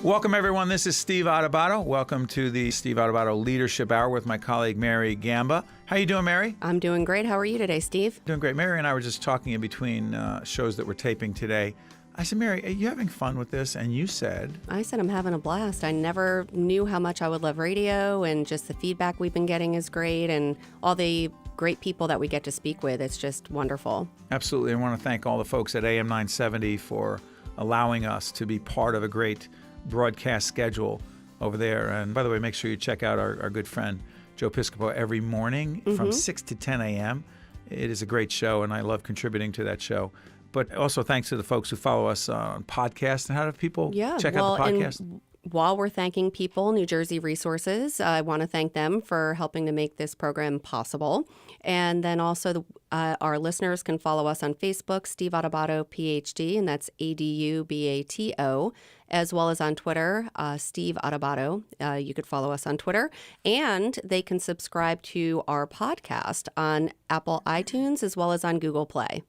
Welcome, everyone. This is Steve Adubato. Welcome to the Steve Adubato Leadership Hour with my colleague, Mary Gamba. How you doing, Mary? I'm doing great. How are you today, Steve? Doing great. Mary and I were just talking in between shows that we're taping today. I said, Mary, are you having fun with this? And you said... I said I'm having a blast. I never knew how much I would love radio, and just the feedback we've been getting is great, and all the great people that we get to speak with. It's just wonderful. Absolutely. I want to thank all the folks at AM 970 for allowing us to be part of a great broadcast schedule over there. And by the way, make sure you check out our good friend Joe Piscopo every morning from 6 to 10 a.m. It is a great show, and I love contributing to that show. But also thanks to the folks who follow us on podcasts. And how do people check out the podcast? And while we're thanking people, New Jersey Resources, I want to thank them for helping to make this program possible. And then also our listeners can follow us on Facebook, Steve Adubato, PhD, and that's Adubato, as well as on Twitter, Steve Adubato. You could follow us on Twitter. And they can subscribe to our podcast on Apple iTunes as well as on Google Play.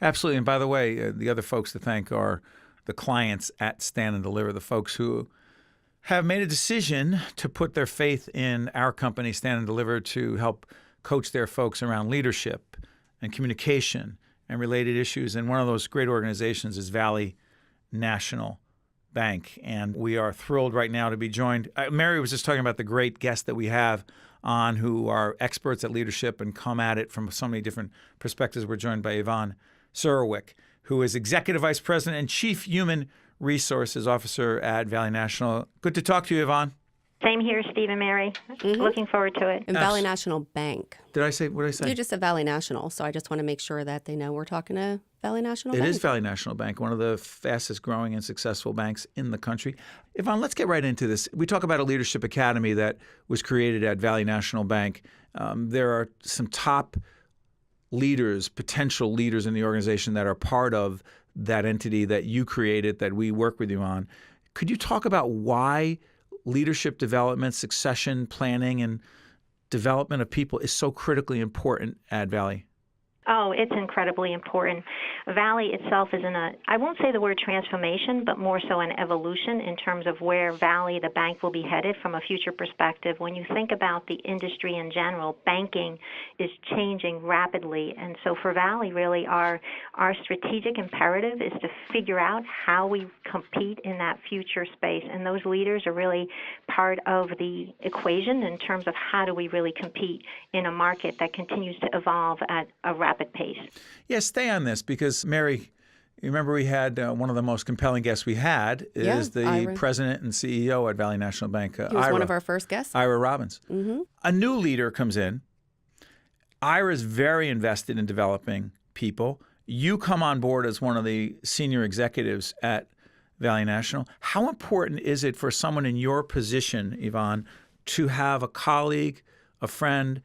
Absolutely. And by the way, the other folks to thank are the clients at Stand and Deliver, the folks who have made a decision to put their faith in our company, Stand and Deliver, to help coach their folks around leadership and communication and related issues. And one of those great organizations is Valley National Bank. And we are thrilled right now to be joined. Mary was just talking about the great guests that we have on who are experts at leadership and come at it from so many different perspectives. We're joined by Yvonne Surowiec, who is Executive Vice President and Chief Human Resources Officer at Valley National. Good to talk to you, Yvonne. Same here, Steve and Mary. Looking forward to it. And Valley National Bank. What did I say? You just said Valley National, so I just want to make sure that they know we're talking to Valley National Bank. It is Valley National Bank, one of the fastest growing and successful banks in the country. Yvonne, let's get right into this. We talk about a leadership academy that was created at Valley National Bank. There are some top leaders, potential leaders in the organization that are part of that entity that you created, that we work with you on. Could you talk about why leadership development, succession planning, and development of people is so critically important at Valley? Oh, it's incredibly important. Valley itself is I won't say the word transformation, but more so an evolution in terms of where Valley, the bank, will be headed from a future perspective. When you think about the industry in general, banking is changing rapidly. And so for Valley, really, our strategic imperative is to figure out how we compete in that future space. And those leaders are really part of the equation in terms of how do we really compete in a market that continues to evolve at a rapid pace. Yeah, stay on this because, Mary, you remember we had one of the most compelling guests we had is the Ira. President and CEO at Valley National Bank, He was Ira. one of our first guests. Ira Robbins. A new leader comes in. Ira is very invested in developing people. You come on board as one of the senior executives at Valley National. How important is it for someone in your position, Yvonne, to have a colleague, a friend,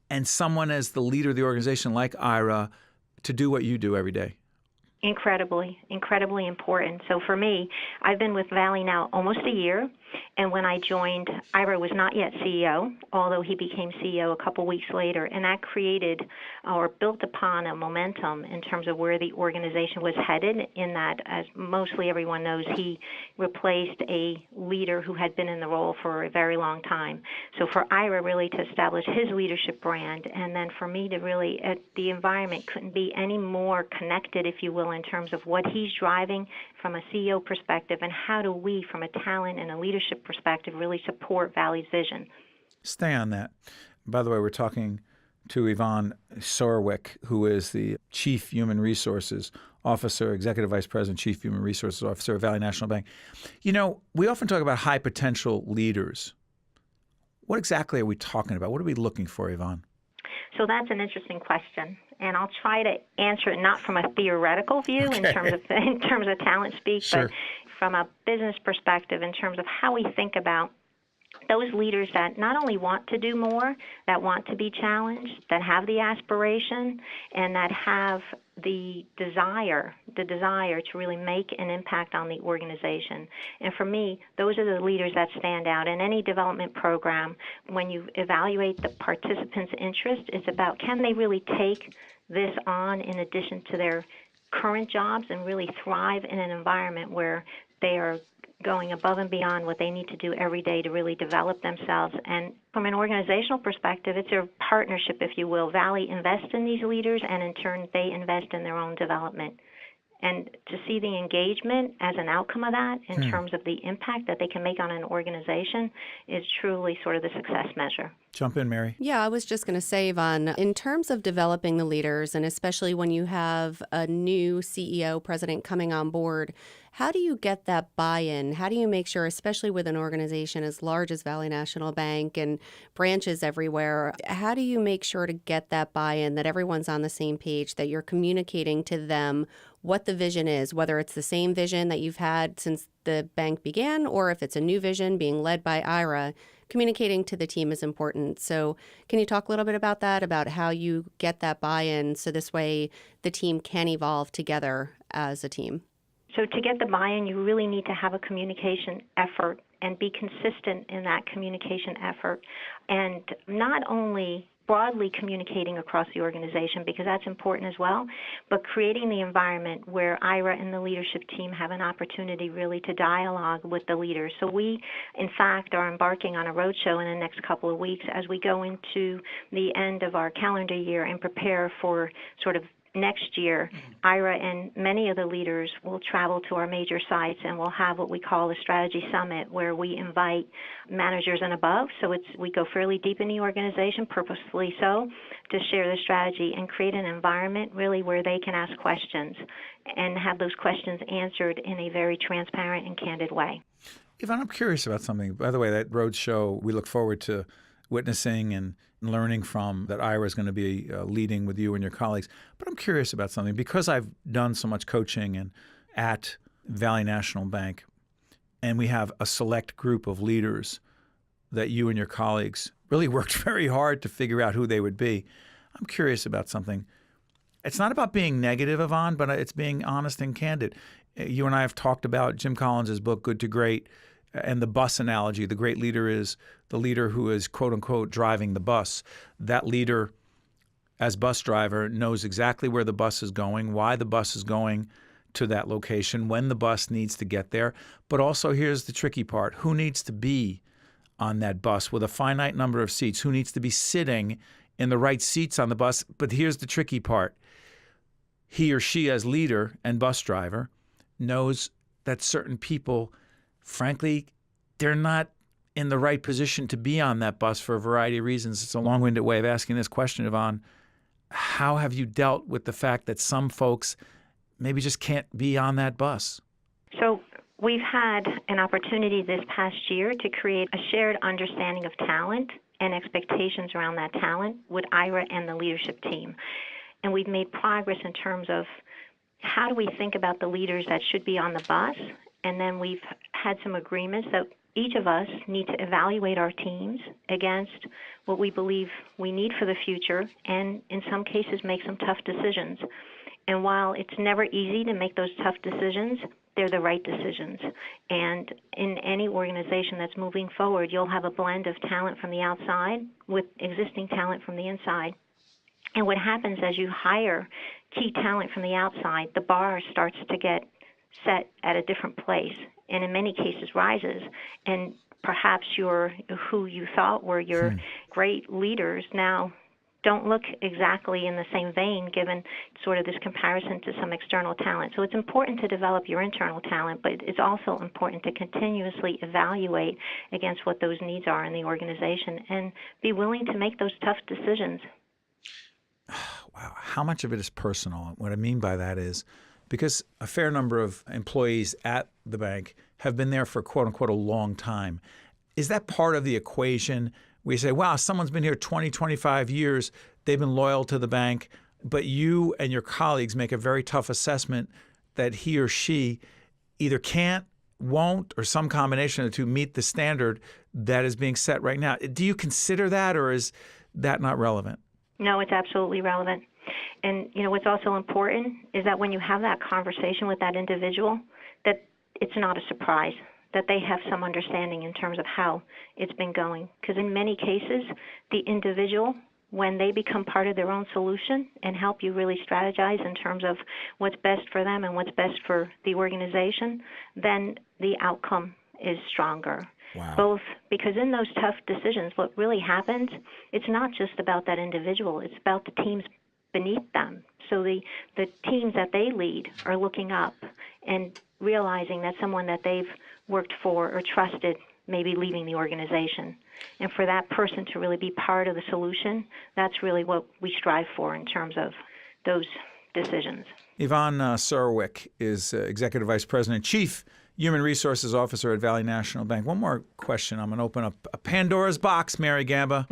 and someone as the leader of the organization like Ira to do what you do every day? Incredibly important. So for me, I've been with Valley now almost a year, and when I joined, Ira was not yet CEO, although he became CEO a couple weeks later, and that created or built upon a momentum in terms of where the organization was headed, in that, as mostly everyone knows, he replaced a leader who had been in the role for a very long time. So for Ira really to establish his leadership brand, and then for me to really, the environment couldn't be any more connected, if you will, in terms of what he's driving from a CEO perspective, and how do we, from a talent and a leadership perspective, really support Valley's vision. Stay on that. By the way, we're talking to Yvonne Surowiec, who is the Chief Human Resources Officer, Executive Vice President, Chief Human Resources Officer at Valley National Bank. You know, we often talk about high potential leaders. What exactly are we talking about? What are we looking for, Yvonne? So that's an interesting question, and I'll try to answer it not from a theoretical view in terms of talent speak, Sure. but from a business perspective in terms of how we think about those leaders that not only want to do more, that want to be challenged, that have the aspiration, and that have the desire to really make an impact on the organization. And for me, those are the leaders that stand out. In any development program, when you evaluate the participants' interest, it's about, can they really take this on in addition to their current jobs and really thrive in an environment where they are going above and beyond what they need to do every day to really develop themselves. And from an organizational perspective, it's a partnership, if you will. Valley invests in these leaders, and in turn, they invest in their own development. And to see the engagement as an outcome of that in terms of the impact that they can make on an organization is truly sort of the success measure. Jump in, Mary. Yeah, I was just going to say, Yvonne, in terms of developing the leaders, and especially when you have a new CEO, president coming on board, how do you get that buy-in? How do you make sure, especially with an organization as large as Valley National Bank and branches everywhere, how do you make sure to get that buy-in, that everyone's on the same page, that you're communicating to them what the vision is, whether it's the same vision that you've had since the bank began, or if it's a new vision being led by Ira? Communicating to the team is important. So can you talk a little bit about that, about how you get that buy-in so this way the team can evolve together as a team? So to get the buy-in, you really need to have a communication effort and be consistent in that communication effort. And not only broadly communicating across the organization, because that's important as well, but creating the environment where Ira and the leadership team have an opportunity really to dialogue with the leaders. So we, in fact, are embarking on a roadshow in the next couple of weeks as we go into the end of our calendar year and prepare for sort of next year. Ira and many of the leaders will travel to our major sites, and we'll have what we call a strategy summit, where we invite managers and above. So we go fairly deep in the organization, purposefully so, to share the strategy and create an environment really where they can ask questions and have those questions answered in a very transparent and candid way. Yvonne, I'm curious about something. By the way, that roadshow, we look forward to witnessing and learning from, that Ira is going to be leading with you and your colleagues. But I'm curious about something. Because I've done so much coaching and at Valley National Bank, and we have a select group of leaders that you and your colleagues really worked very hard to figure out who they would be. I'm curious about something. It's not about being negative, Yvonne, but it's being honest and candid. You and I have talked about Jim Collins' book, Good to Great, and the bus analogy. The great leader is the leader who is, quote unquote, driving the bus. That leader, as bus driver, knows exactly where the bus is going, why the bus is going to that location, when the bus needs to get there. But also, here's the tricky part. Who needs to be on that bus with a finite number of seats? Who needs to be sitting in the right seats on the bus? But here's the tricky part. He or she, as leader and bus driver, knows that certain people, frankly, they're not in the right position to be on that bus for a variety of reasons. It's a long-winded way of asking this question, Yvonne. How have you dealt with the fact that some folks maybe just can't be on that bus? So we've had an opportunity this past year to create a shared understanding of talent and expectations around that talent with Ira and the leadership team. And we've made progress in terms of how do we think about the leaders that should be on the bus. And then we've had some agreements that each of us need to evaluate our teams against what we believe we need for the future, and in some cases make some tough decisions. And while it's never easy to make those tough decisions, they're the right decisions. And in any organization that's moving forward, you'll have a blend of talent from the outside with existing talent from the inside. And what happens as you hire key talent from the outside, the bar starts to get set at a different place, and in many cases rises. And perhaps who you thought were your great leaders now don't look exactly in the same vein, given sort of this comparison to some external talent. So it's important to develop your internal talent, but it's also important to continuously evaluate against what those needs are in the organization and be willing to make those tough decisions. Wow. How much of it is personal? What I mean by that is, because a fair number of employees at the bank have been there for, quote unquote, a long time. Is that part of the equation? We say, wow, someone's been here 20, 25 years. They've been loyal to the bank. But you and your colleagues make a very tough assessment that he or she either can't, won't, or some combination of the two meet the standard that is being set right now. Do you consider that, or is that not relevant? No, it's absolutely relevant. And, what's also important is that when you have that conversation with that individual, that it's not a surprise, that they have some understanding in terms of how it's been going. Because in many cases, the individual when they become part of their own solution and help you really strategize in terms of what's best for them and what's best for the organization, then the outcome is stronger. Wow. Both because in those tough decisions, what really happens, it's not just about that individual, it's about the teams beneath them. So the teams that they lead are looking up and realizing that someone that they've worked for or trusted may be leaving the organization. And for that person to really be part of the solution, that's really what we strive for in terms of those decisions. Yvonne Surowiec is Executive Vice President, Chief Human Resources Officer at Valley National Bank. One more question. I'm going to open up a Pandora's box, Mary Gamba.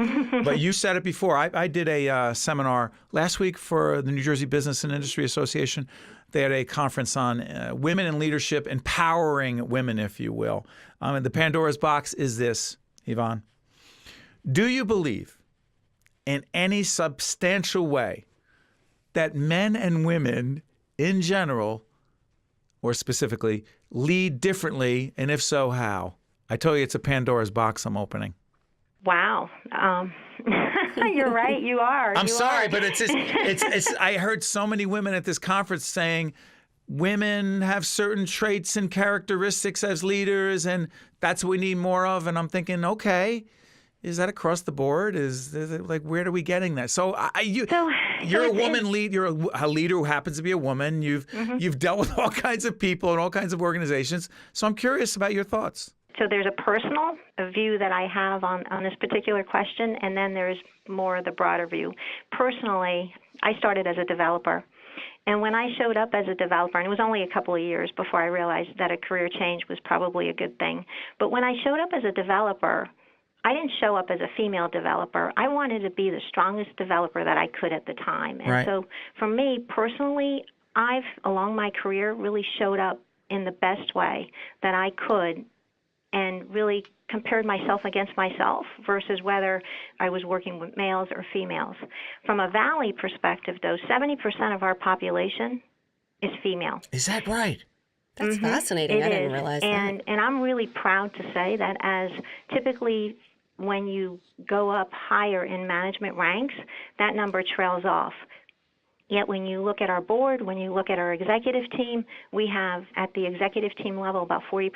But you said it before. I did a seminar last week for the New Jersey Business and Industry Association. They had a conference on women in leadership, empowering women, if you will. And the Pandora's box is this, Yvonne. Do you believe in any substantial way that men and women in general, or specifically, lead differently, and if so, how? I told you it's a Pandora's box I'm opening. Wow. You're right, you are. I'm sorry, but it's I heard so many women at this conference saying women have certain traits and characteristics as leaders, and that's what we need more of. And I'm thinking, okay, is that across the board? Is it like, where are we getting that? So you're a woman lead. You're a leader who happens to be a woman. You've dealt with all kinds of people and all kinds of organizations. So I'm curious about your thoughts. So there's a personal view that I have on this particular question, and then there's more of the broader view. Personally, I started as a developer. And when I showed up as a developer, and it was only a couple of years before I realized that a career change was probably a good thing, but when I showed up as a developer, I didn't show up as a female developer. I wanted to be the strongest developer that I could at the time. And so for me personally, I've, along my career, really showed up in the best way that I could and really compared myself against myself versus whether I was working with males or females. From a Valley perspective, though, 70% of our population is female. Is that right? That's fascinating. I didn't realize that. And I'm really proud to say that as typically when you go up higher in management ranks, that number trails off. Yet when you look at our board, when you look at our executive team, we have at the executive team level about 40%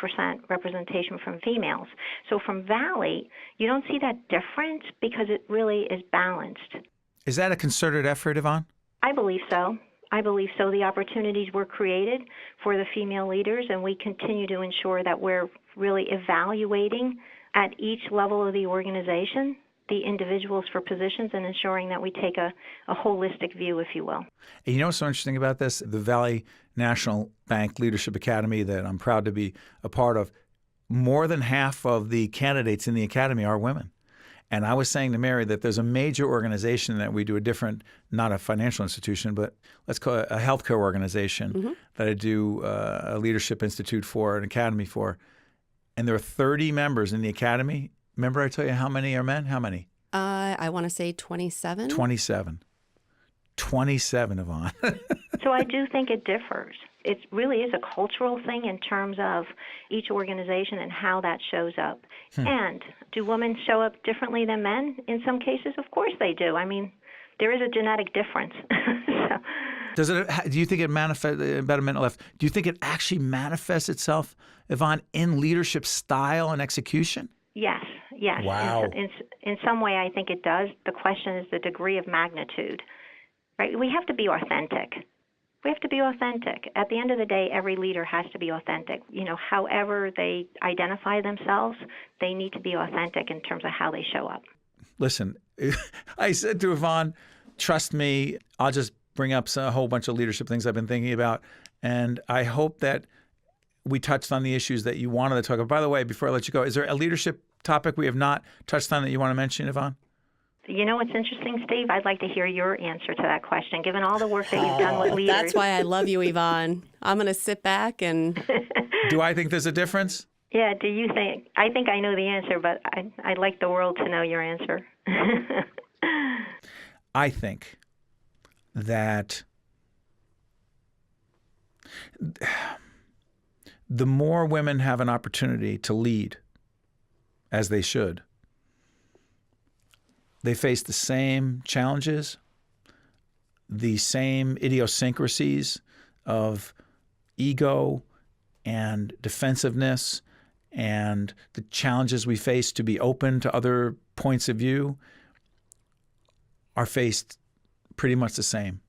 representation from females. So from Valley, you don't see that difference because it really is balanced. Is that a concerted effort, Yvonne? I believe so. I believe so. The opportunities were created for the female leaders, and we continue to ensure that we're really evaluating at each level of the organization the individuals for positions and ensuring that we take a holistic view, if you will. And you know what's so interesting about this? The Valley National Bank Leadership Academy that I'm proud to be a part of, more than half of the candidates in the academy are women. And I was saying to Mary that there's a major organization that we do a different, not a financial institution, but let's call it a healthcare organization that I do a leadership institute for, an academy for. And there are 30 members in the academy. Remember I tell you how many are men? How many? I want to say 27. 27. 27, Yvonne. So I do think it differs. It really is a cultural thing in terms of each organization and how that shows up. And do women show up differently than men in some cases? Of course they do. I mean, there is a genetic difference. Do you think it manifests, about a minute left, do you think it actually manifests itself, Yvonne, in leadership style and execution? Yes. Wow. In some way, I think it does. The question is the degree of magnitude, right? We have to be authentic. At the end of the day, every leader has to be authentic. You know, however they identify themselves, they need to be authentic in terms of how they show up. Listen, I said to Yvonne, trust me, I'll just bring up a whole bunch of leadership things I've been thinking about. And I hope that we touched on the issues that you wanted to talk about. By the way, before I let you go, is there a leadership topic we have not touched on that you want to mention, Yvonne? You know what's interesting, Steve? I'd like to hear your answer to that question, given all the work that you've done with leaders. That's why I love you, Yvonne. I'm going to sit back and... Do I think there's a difference? Yeah, do you think? I think I know the answer, but I'd like the world to know your answer. I think that the more women have an opportunity to lead, as they should, They face the same challenges, the same idiosyncrasies of ego and defensiveness and the challenges we face to be open to other points of view are faced pretty much the same.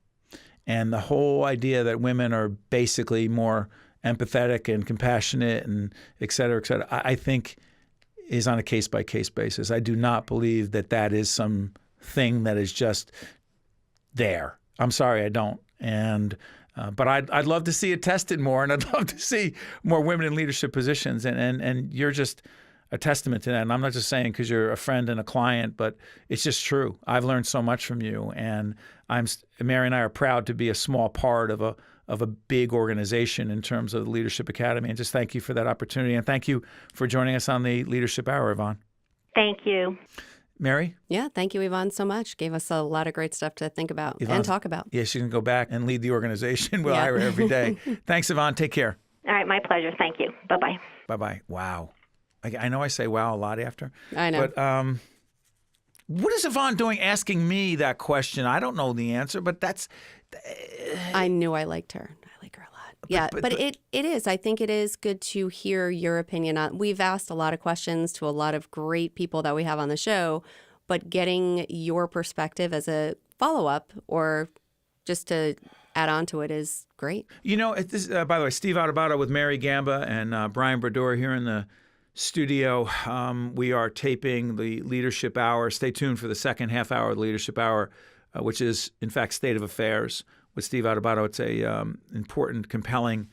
And the whole idea that women are basically more empathetic and compassionate and et cetera, I think is on a case-by-case basis. I do not believe that that is some thing that is just there. I'm sorry, I don't. And but I'd love to see it tested more, and I'd love to see more women in leadership positions. And you're just a testament to that. And I'm not just saying because you're a friend and a client, but it's just true. I've learned so much from you, and Mary and I are proud to be a small part of a big organization in terms of the Leadership Academy. And just thank you for that opportunity, and thank you for joining us on the Leadership Hour, Yvonne. Thank you. Mary? Yeah, thank you, Yvonne, so much. Gave us a lot of great stuff to think about and talk about. Yeah, she can go back and lead the organization with Ira every day. Thanks, Yvonne. Take care. All right, my pleasure. Thank you. Bye-bye. Bye-bye. Wow. I know I say wow a lot after. I know. But what is Yvonne doing asking me that question? I don't know the answer, but that's... I knew I liked her. I like her a lot. Yeah, but it is. I think it is good to hear your opinion on. We've asked a lot of questions to a lot of great people that we have on the show, but getting your perspective as a follow-up or just to add on to it is great. You know, by the way, Steve Adubato with Mary Gamba and Brian Brodeur here in the studio. We are taping the Leadership Hour. Stay tuned for the second half hour of the Leadership Hour, which is, in fact, State of Affairs with Steve Adubato. It's a important, compelling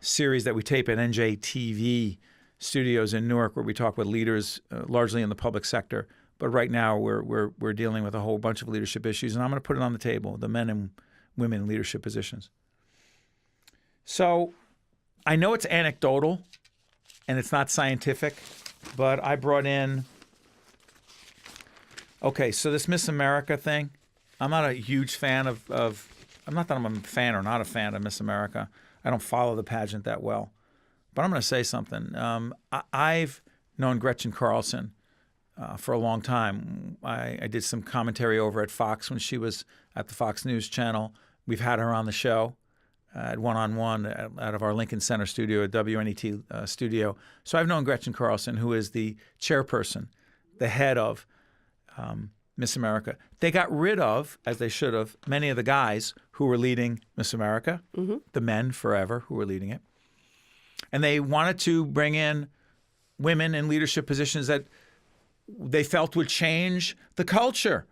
series that we tape at NJ TV studios in Newark, where we talk with leaders largely in the public sector. But right now, we're dealing with a whole bunch of leadership issues, and I'm going to put it on the table: the men and women in leadership positions. So, I know it's anecdotal, and it's not scientific, but I brought in. Okay, so this Miss America thing, I'm not a huge fan of. I'm not that I'm a fan or not a fan of Miss America. I don't follow the pageant that well. But I'm going to say something. I've known Gretchen Carlson for a long time. I did some commentary over at Fox when she was at the Fox News channel. We've had her on the show at one-on-one out of our Lincoln Center studio, at WNET studio. So I've known Gretchen Carlson, who is the chairperson, the head of Miss America. They got rid of, as they should have, many of the guys who were leading Miss America, the men forever who were leading it. And they wanted to bring in women in leadership positions that they felt would change the culture,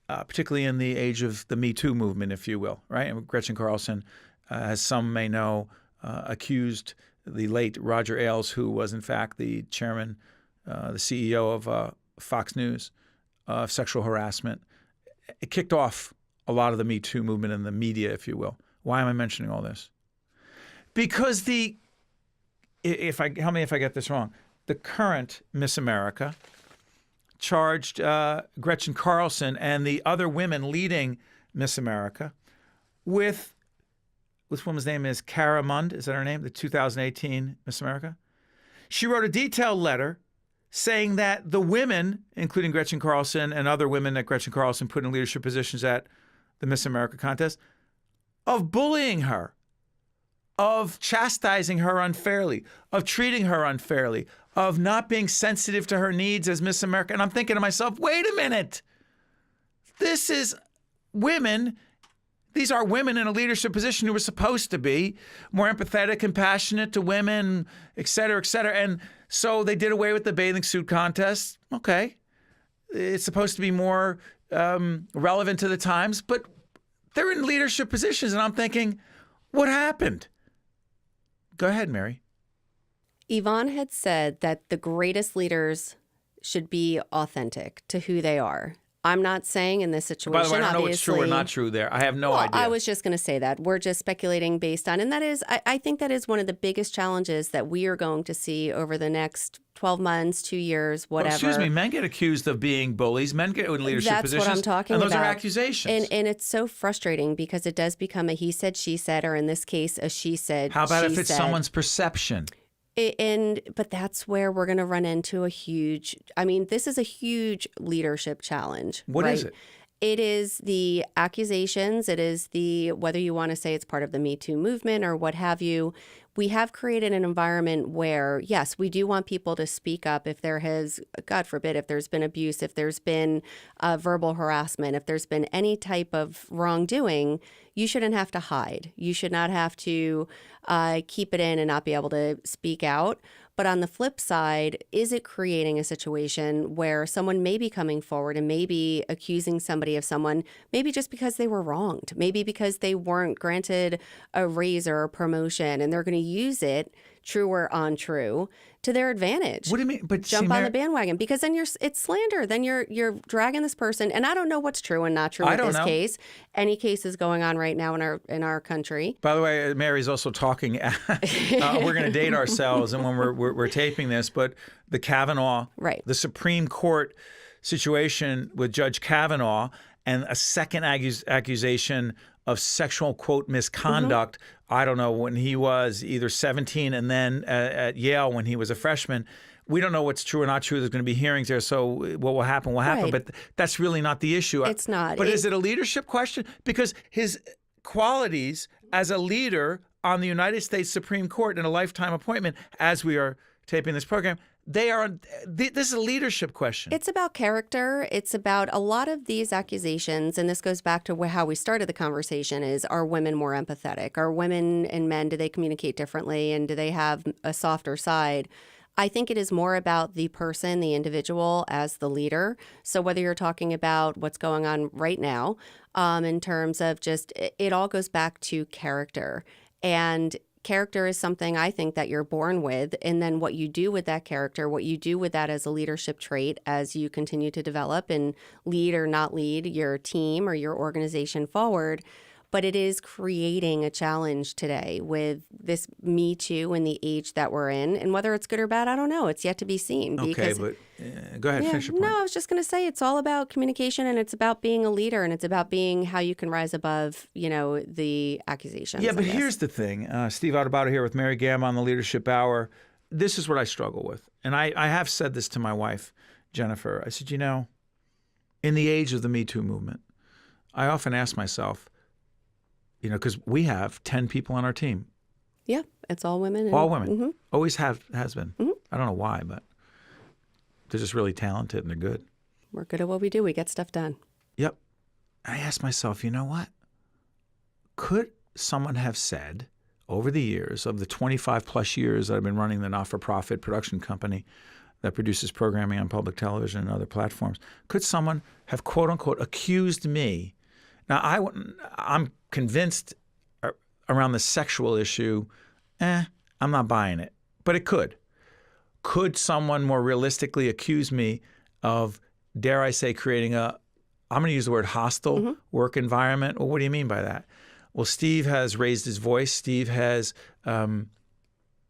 particularly in the age of the Me Too movement, if you will, right? And Gretchen Carlson, as some may know, accused the late Roger Ailes, who was in fact the chairman, the CEO of Fox News, of sexual harassment. It kicked off a lot of the Me Too movement in the media, if you will. Why am I mentioning all this? Because help me if I get this wrong, the current Miss America charged Gretchen Carlson and the other women leading Miss America with, this woman's name is Cara Mund, is that her name? The 2018 Miss America? She wrote a detailed letter saying that the women, including Gretchen Carlson and other women that Gretchen Carlson put in leadership positions at the Miss America contest, of bullying her, of chastising her unfairly, of treating her unfairly, of not being sensitive to her needs as Miss America. And I'm thinking to myself, wait a minute. This is women. These are women in a leadership position who are supposed to be more empathetic, compassionate to women, et cetera, et cetera. And so they did away with the bathing suit contest. Okay. It's supposed to be more relevant to the times, but they're in leadership positions. And I'm thinking, what happened? Go ahead, Mary. Yvonne had said that the greatest leaders should be authentic to who they are. I'm not saying in this situation, by the way, I don't know what's obviously, true or not true there. I have no idea. I was just going to say that. We're just speculating based on, and that is, I think that is one of the biggest challenges that we are going to see over the next 12 months, 2 years, whatever. Well, excuse me, men get accused of being bullies. Men get in leadership positions. That's what I'm talking about. about. And those are accusations. And it's so frustrating because it does become a he said, she said, or in this case, a she said, How about she if it's said. someone's perception? But that's where we're going to run into this is a huge leadership challenge. What is it? It is the accusations. It is whether you want to say it's part of the Me Too movement or what have you. We have created an environment where, yes, we do want people to speak up if there has, God forbid, if there's been abuse, if there's been verbal harassment, if there's been any type of wrongdoing. You shouldn't have to hide. You should not have to keep it in and not be able to speak out. But on the flip side, is it creating a situation where someone may be coming forward and maybe accusing somebody of someone, maybe just because they were wronged, maybe because they weren't granted a raise or a promotion, and they're going to use it, true or untrue, to their advantage. What do you mean? But jump on the bandwagon, because then it's slander. Then you're dragging this person, and I don't know what's true and not true in this case. Any cases going on right now in our country. By the way, Mary's also talking. We're going to date ourselves, and when we're taping this, but the Kavanaugh, right, the Supreme Court situation with Judge Kavanaugh, and a second accusation of sexual, quote, misconduct, I don't know, when he was either 17 and then at Yale when he was a freshman. We don't know what's true or not true. There's going to be hearings there. So what will happen will happen. Right. But that's really not the issue. It's not. But is it a leadership question? Because his qualities as a leader on the United States Supreme Court in a lifetime appointment, as we are taping this program, this is a leadership question. It's about character. It's about a lot of these accusations, and this goes back to how we started the conversation, is, are women more empathetic? Are women and men, do they communicate differently, and do they have a softer side? I think it is more about the person, the individual as the leader. So whether you're talking about what's going on right now, in terms of just, it all goes back to character. And character is something I think that you're born with, and then what you do with that character, what you do with that as a leadership trait as you continue to develop and lead or not lead your team or your organization forward. But it is creating a challenge today with this Me Too and the age that we're in. And whether it's good or bad, I don't know. It's yet to be seen. Okay, but go ahead, finish your point. No, I was just going to say it's all about communication, and it's about being a leader, and it's about being how you can rise above, the accusations. Yeah, but here's the thing. Steve Adubato here with Mary Gamma on the Leadership Hour. This is what I struggle with. And I have said this to my wife, Jennifer. I said, in the age of the Me Too movement, I often ask myself, because we have 10 people on our team. Yeah, it's all women. All women. Mm-hmm. Always has been. Mm-hmm. I don't know why, but they're just really talented and they're good. We're good at what we do. We get stuff done. Yep. I asked myself, you know what? Could someone have said over the years, of the 25 plus years that I've been running the not-for-profit production company that produces programming on public television and other platforms, could someone have, quote unquote, accused me? Now, I'm convinced around the sexual issue, I'm not buying it. But it could. Could someone more realistically accuse me of, dare I say, creating I'm going to use the word hostile work environment? Well, what do you mean by that? Well, Steve has raised his voice. Steve has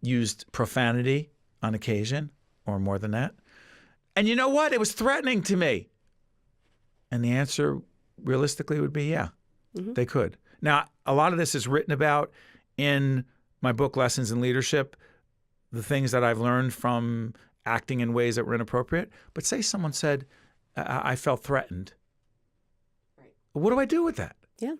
used profanity on occasion, or more than that. And you know what? It was threatening to me. And the answer realistically would be, yeah, they could. Now, a lot of this is written about in my book, Lessons in Leadership, the things that I've learned from acting in ways that were inappropriate. But say someone said, I felt threatened. Right. What do I do with that? Yeah.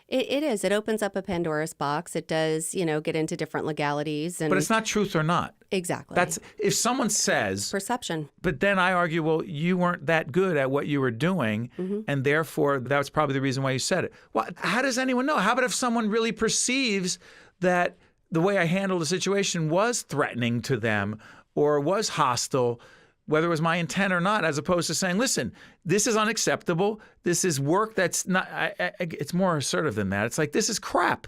It is. It opens up a Pandora's box. It does, get into different legalities. But it's not truth or not. Exactly. That's if someone says perception. But then I argue, well, you weren't that good at what you were doing, and therefore that's probably the reason why you said it. Well, how does anyone know? How about if someone really perceives that the way I handled the situation was threatening to them or was hostile, whether it was my intent or not, as opposed to saying, listen, this is unacceptable. This is work that's not, it's more assertive than that. It's like, this is crap.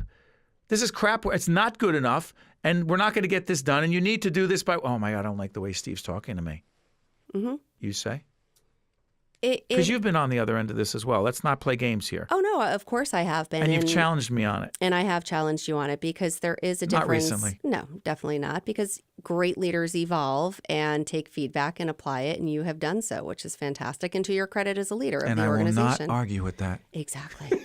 This is crap. It's not good enough, and we're not going to get this done, and you need to do this by, oh my God, I don't like the way Steve's talking to me. You say? Because you've been on the other end of this as well. Let's not play games here. Oh, no, of course I have been. And you've challenged me on it. And I have challenged you on it because there is a difference. Not recently. No, definitely not. Because great leaders evolve and take feedback and apply it, and you have done so, which is fantastic. And to your credit as a leader of the organization. And I will not argue with that. Exactly.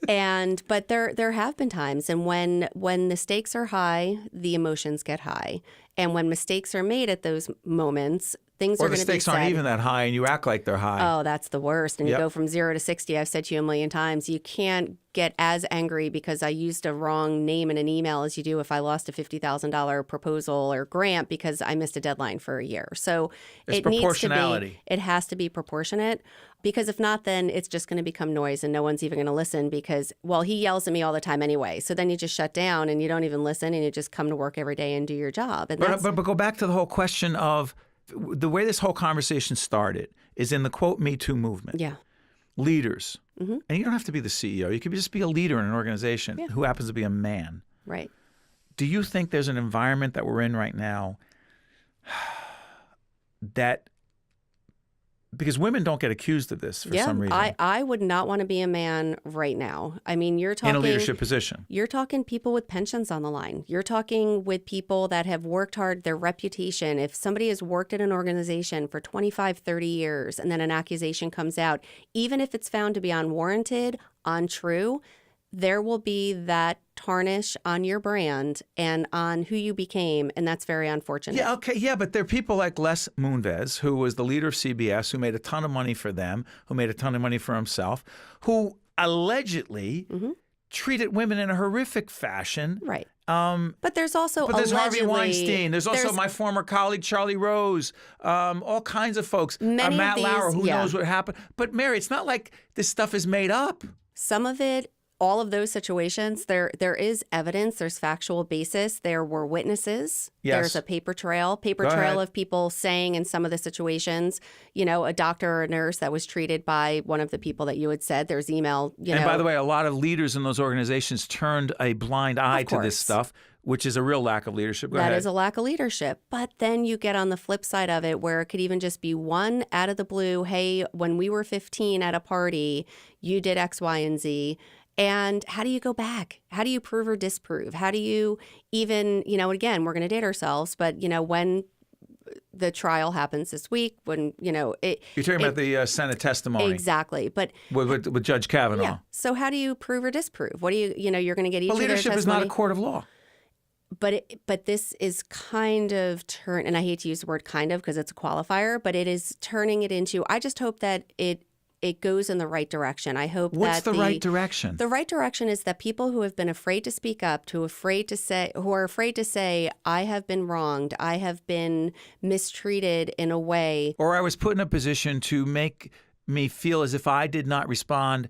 But there have been times, and when the stakes are high, the emotions get high. And when mistakes are made at those moments, things are going to be said. Or the stakes aren't even that high, and you act like they're high. Oh, that's the worst. And you go from 0 to 60. I've said to you a million times, you can't get as angry because I used a wrong name in an email as you do if I lost a $50,000 proposal or grant because I missed a deadline for a year. So it's it needs proportionality. to be, it has to be proportionate, because if not, then it's just going to become noise and no one's even going to listen because, well, he yells at me all the time anyway. So then you just shut down and you don't even listen and you just come to work every day and do your job. And but go back to the whole question of the way this whole conversation started is in the quote Me Too movement. Yeah. Leaders. Mm-hmm. And you don't have to be the CEO. You could just be a leader in an organization who happens to be a man. Right. Do you think there's an environment that we're in right now that, because women don't get accused of this for some reason. I would not want to be a man right now. I mean, you're talking... in a leadership position. You're talking people with pensions on the line. You're talking with people that have worked hard, their reputation. If somebody has worked at an organization for 25, 30 years and then an accusation comes out, even if it's found to be unwarranted, untrue, there will be that tarnish on your brand and on who you became, and that's very unfortunate. Yeah, okay, yeah, but there are people like Les Moonves, who was the leader of CBS, who made a ton of money for them, who made a ton of money for himself, who allegedly treated women in a horrific fashion. Right. But there's also there's Harvey allegedly... Weinstein. There's also my former colleague, Charlie Rose, all kinds of folks. Matt Lauer, who knows what happened. But Mary, it's not like this stuff is made up. Some of it... All of those situations, there is evidence, there's factual basis, there were witnesses, there's a paper trail of people saying in some of the situations, you know, a doctor or a nurse that was treated by one of the people that you had said, there's email, you know. And by the way, a lot of leaders in those organizations turned a blind eye to this stuff, which is a real lack of leadership. Go ahead. That is a lack of leadership. But then you get on the flip side of it where it could even just be one out of the blue, hey, when we were 15 at a party, you did X, Y, and Z. And how do you go back? How do you prove or disprove? How do you even, you know, again, we're going to date ourselves, but, you know, when the trial happens this week, when, you know, You're talking about the Senate testimony. Exactly. But with Judge Kavanaugh. Yeah. So how do you prove or disprove? What do you know, you're going to get each of their testimony. Leadership is not a court of law. But this is kind of and I hate to use the word kind of because it's a qualifier, but it is turning it into, I just hope that it goes in the right direction. I hope What's that the right direction? The right direction is that people who have been afraid to speak up, who are afraid to say, I have been wronged, I have been mistreated in a way. Or I was put in a position to make me feel as if I did not respond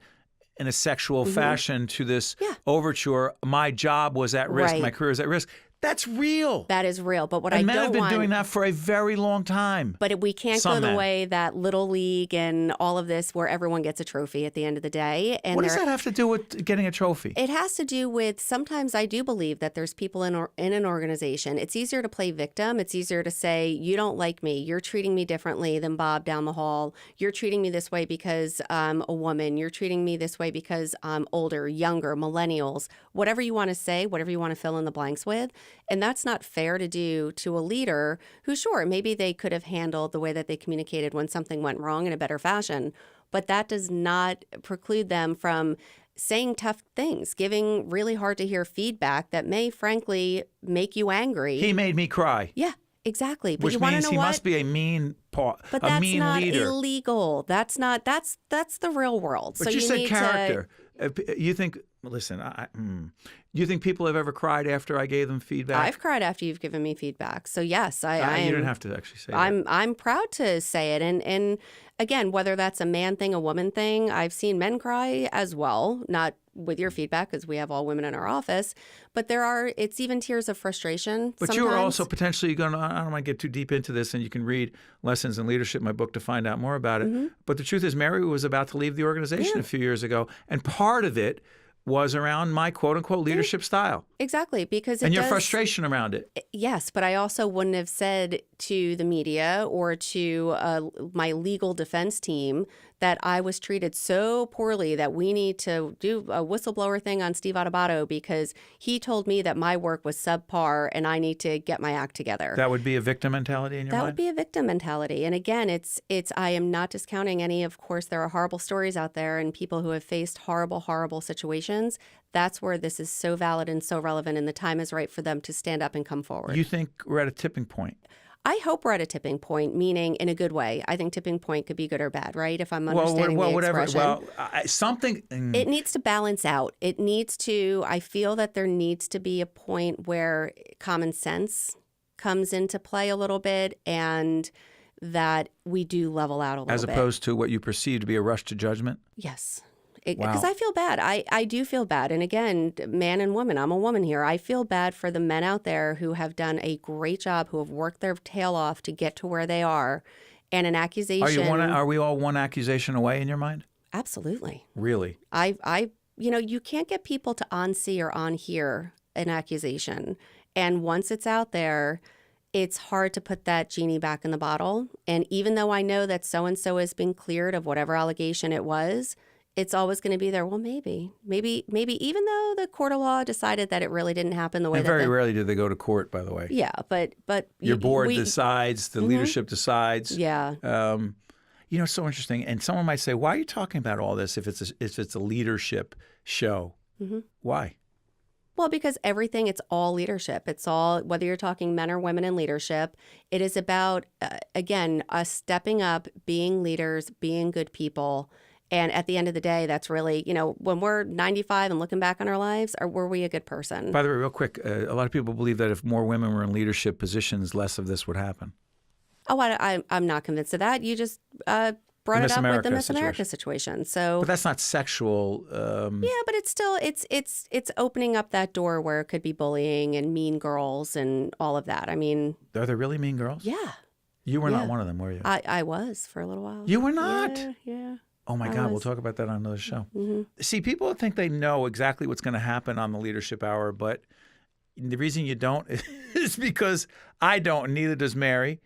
in a sexual fashion to this overture. My job was at risk, my career is at risk. That's real. That is real. But what I don't want... men have been doing that for a very long time. But we can't go the way that Little League and all of this where everyone gets a trophy at the end of the day. And what does that have to do with getting a trophy? It has to do with, sometimes I do believe that there's people in an organization. It's easier to play victim. It's easier to say, you don't like me. You're treating me differently than Bob down the hall. You're treating me this way because I'm a woman. You're treating me this way because I'm older, younger, millennials. Whatever you want to say, whatever you want to fill in the blanks with. And that's not fair to do to a leader who, sure, maybe they could have handled the way that they communicated when something went wrong in a better fashion. But that does not preclude them from saying tough things, giving really hard to hear feedback that may, frankly, make you angry. He made me cry. Yeah, exactly. But which you want to means know he what? must be a mean But a mean that's leader. not illegal. That's the real world. But so you said need character. You think, listen, you think people have ever cried after I gave them feedback? I've cried after you've given me feedback. So yes, I you don't have to actually say that. I'm proud to say it. And again, whether that's a man thing, a woman thing, I've seen men cry as well, not with your feedback because we have all women in our office, but it's even tears of frustration. But sometimes. you are also potentially going to, I don't want to get too deep into this, and you can read Lessons in Leadership, my book, to find out more about it. Mm-hmm. But the truth is, Mary was about to leave the organization a few years ago, and part of it was around my quote-unquote leadership style. Exactly, because your frustration around it. Yes, but I also wouldn't have said to the media or to my legal defense team that I was treated so poorly that we need to do a whistleblower thing on Steve Adubato because he told me that my work was subpar and I need to get my act together. That would be a victim mentality in your mind? That would be a victim mentality. And again, I am not discounting any. Of course, there are horrible stories out there and people who have faced horrible, horrible situations. That's where this is so valid and so relevant, and the time is right for them to stand up and come forward. You think we're at a tipping point? I hope we're at a tipping point, meaning in a good way. I think tipping point could be good or bad, right? If I'm understanding the expression. Well, something. It needs to balance out. It needs to, I feel that there needs to be a point where common sense comes into play a little bit and that we do level out a little bit. As opposed to what you perceive to be a rush to judgment? Yes. Wow. Because I feel bad. I do feel bad. And again, man and woman, I'm a woman here. I feel bad for the men out there who have done a great job, who have worked their tail off to get to where they are. And an accusation. Are we all one accusation away in your mind? Absolutely. Really? You can't get people to on-see or on-hear an accusation. And once it's out there, it's hard to put that genie back in the bottle. And even though I know that so-and-so has been cleared of whatever allegation it was, it's always going to be there. Well, maybe, even though the court of law decided that it really didn't happen the way and that very rarely do they go to court, by the way. Yeah, but your board decides, the leadership decides. Yeah. It's so interesting. And someone might say, "Why are you talking about all this if it's a leadership show?" Mm-hmm. Why? Well, because it's all leadership. It's all, whether you're talking men or women in leadership, it is about, again, us stepping up, being leaders, being good people. And at the end of the day, that's really, when we're 95 and looking back on our lives, were we a good person? By the way, real quick, a lot of people believe that if more women were in leadership positions, less of this would happen. Oh, I'm not convinced of that. You just brought it up with the Miss America situation. So, but that's not sexual. Yeah, but it's still it's opening up that door where it could be bullying and mean girls and all of that. I mean, are there really mean girls? Yeah. You were not one of them, were you? I was for a little while. You were not? Yeah. Oh, my God. We'll talk about that on another show. Mm-hmm. See, people think they know exactly what's going to happen on the Leadership Hour, but the reason you don't is because I don't, and neither does Mary.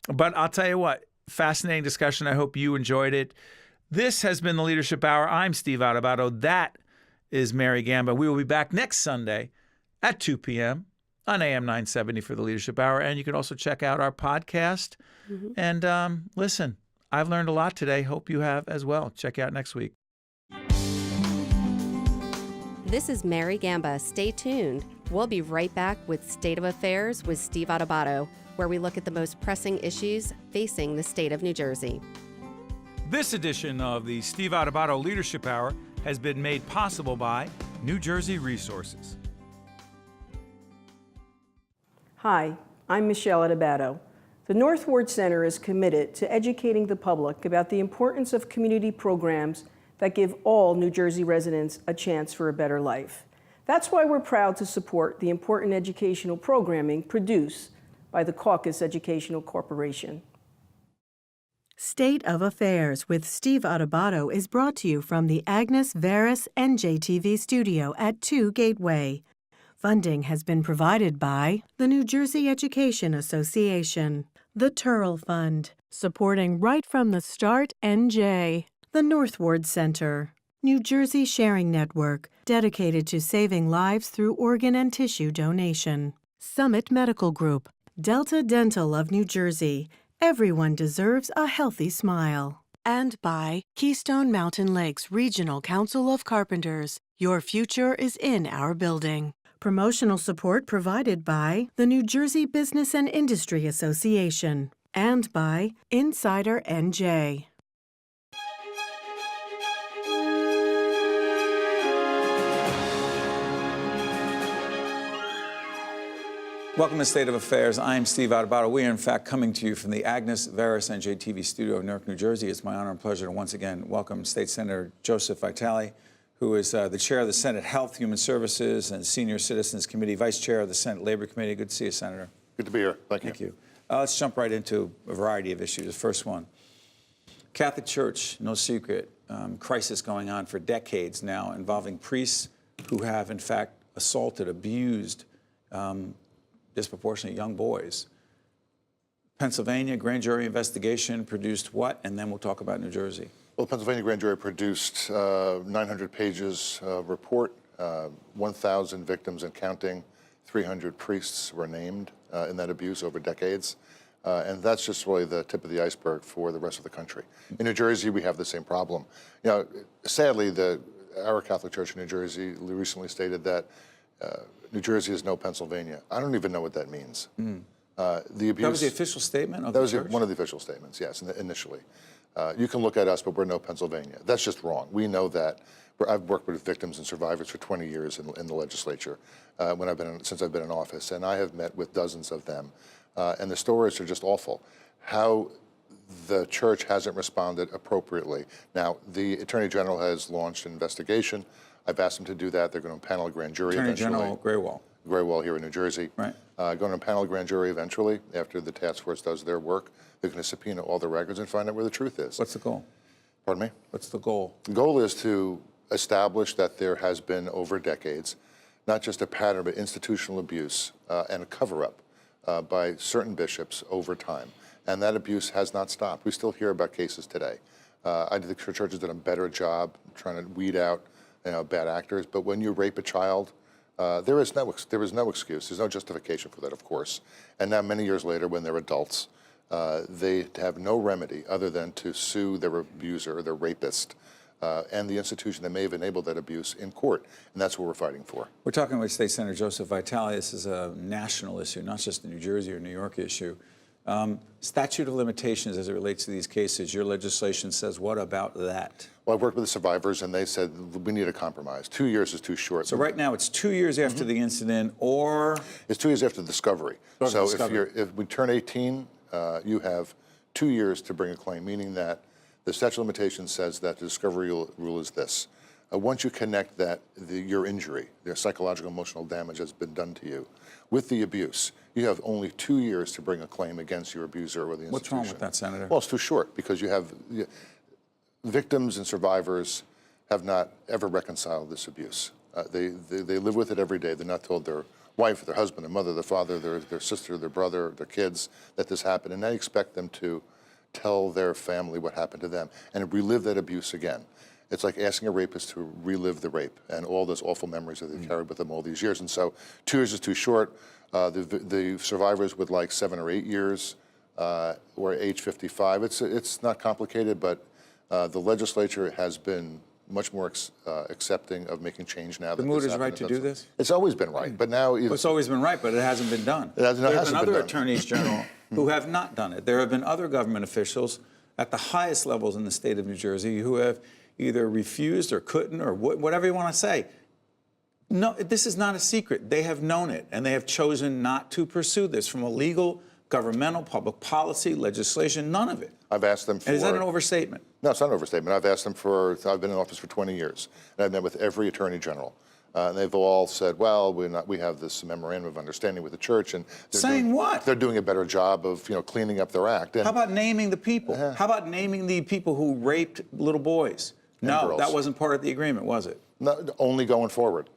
But I'll tell you what, fascinating discussion. I hope you enjoyed it. This has been the Leadership Hour. I'm Steve Adubato. That is Mary Gamba. We will be back next Sunday at 2 p.m. on AM 970 for the Leadership Hour. And you can also check out our podcast. Mm-hmm. And listen, I've learned a lot today. Hope you have as well. Check out next week. This is Mary Gamba. Stay tuned. We'll be right back with State of Affairs with Steve Adubato, where we look at the most pressing issues facing the state of New Jersey. This edition of the Steve Adubato Leadership Hour has been made possible by New Jersey Resources. Hi, I'm Michelle Adubato. The North Ward Center is committed to educating the public about the importance of community programs that give all New Jersey residents a chance for a better life. That's why we're proud to support the important educational programming produced by the Caucus Educational Corporation. State of Affairs with Steve Adubato is brought to you from the Agnes Veris NJTV studio at 2 Gateway. Funding has been provided by the New Jersey Education Association, the Turrell Fund, supporting Right from the Start NJ, the North Ward Center, New Jersey Sharing Network, dedicated to saving lives through organ and tissue donation, Summit Medical Group, Delta Dental of New Jersey. Everyone deserves a healthy smile. And by Keystone Mountain Lakes Regional Council of Carpenters. Your future is in our building. Promotional support provided by the New Jersey Business and Industry Association and by Insider NJ. Welcome to State of Affairs. I'm Steve Adubato. We are, in fact, coming to you from the Agnes Veris NJTV studio of Newark, New Jersey. It's my honor and pleasure to once again welcome State Senator Joseph Vitale, who is the chair of the Senate Health, Human Services, and Senior Citizens Committee, vice chair of the Senate Labor Committee. Good to see you, Senator. Good to be here. Thank you. Thank you. Let's jump right into a variety of issues. The first one, Catholic Church, no secret, crisis going on for decades now involving priests who have, in fact, assaulted, abused disproportionately young boys. Pennsylvania grand jury investigation produced what? And then we'll talk about New Jersey. Well, the Pennsylvania grand jury produced 900 pages of report, 1,000 victims and counting, 300 priests were named in that abuse over decades. And that's just really the tip of the iceberg for the rest of the country. In New Jersey, we have the same problem. You know, sadly, our Catholic Church in New Jersey recently stated that New Jersey is no Pennsylvania. I don't even know what that means. The abuse, that was the official statement of that the was church? one of the official statements, yes, initially. You can look at us, but we're no Pennsylvania. That's just wrong. We know that. I've worked with victims and survivors for 20 years in the legislature since I've been in office, and I have met with dozens of them. And the stories are just awful. How the church hasn't responded appropriately. Now, the Attorney General has launched an investigation. I've asked them to do that. They're going to impanel a grand jury Attorney eventually. General Graywall. Graywall here in New Jersey. Right. Going to impanel a grand jury eventually after the task force does their work. They're going to subpoena all the records and find out where the truth is. What's the goal? Pardon me? What's the goal? The goal is to establish that there has been over decades, not just a pattern, but institutional abuse and a cover-up by certain bishops over time. And that abuse has not stopped. We still hear about cases today. I think the church has done a better job trying to weed out bad actors. But when you rape a child, there is no excuse. There's no justification for that, of course. And now, many years later, when they're adults, they have no remedy other than to sue their abuser, their rapist, and the institution that may have enabled that abuse in court. And that's what we're fighting for. We're talking with State Senator Joseph Vitale. This is a national issue, not just a New Jersey or New York issue. Statute of limitations as it relates to these cases. Your legislation says what about that? Well, I worked with the survivors, and they said we need a compromise. 2 years is too short. So right now it's 2 years after the incident, or it's 2 years after the discovery. So discovery. if we turn 18, you have 2 years to bring a claim, meaning that the statute of limitations says that the discovery rule is this. Once you connect that your injury, their psychological, emotional damage has been done to you, with the abuse, you have only 2 years to bring a claim against your abuser or the institution. what's wrong with that, Senator? Well, it's too short because you have victims and survivors have not ever reconciled this abuse. They live with it every day. They're not told their wife, their husband, their mother, their father, their sister, their brother, their kids that this happened, and now you expect them to tell their family what happened to them and relive that abuse again. It's like asking a rapist to relive the rape and all those awful memories that they've carried with them all these years. And so 2 years is too short. The survivors would like 7 or 8 years or age 55. It's not complicated, but the legislature has been much more accepting of making change now. The mood is right to do this? It's always been right, but now... It's always been right, but it hasn't been done. There have been other attorneys general who have not done it. There have been other government officials at the highest levels in the state of New Jersey who have either refused or couldn't or whatever you want to say. No, this is not a secret. They have known it, and they have chosen not to pursue this from a legal, governmental, public policy, legislation, none of it. I've asked them for... And is that an overstatement? No, it's not an overstatement. I've asked them I've been in office for 20 years, and I've met with every attorney general. And they've all said, well, we have this memorandum of understanding with the church, and they're doing a better job of cleaning up their act. And how about naming the people? How about naming the people who raped little boys? No, girls. That wasn't part of the agreement, was it? No, only going forward.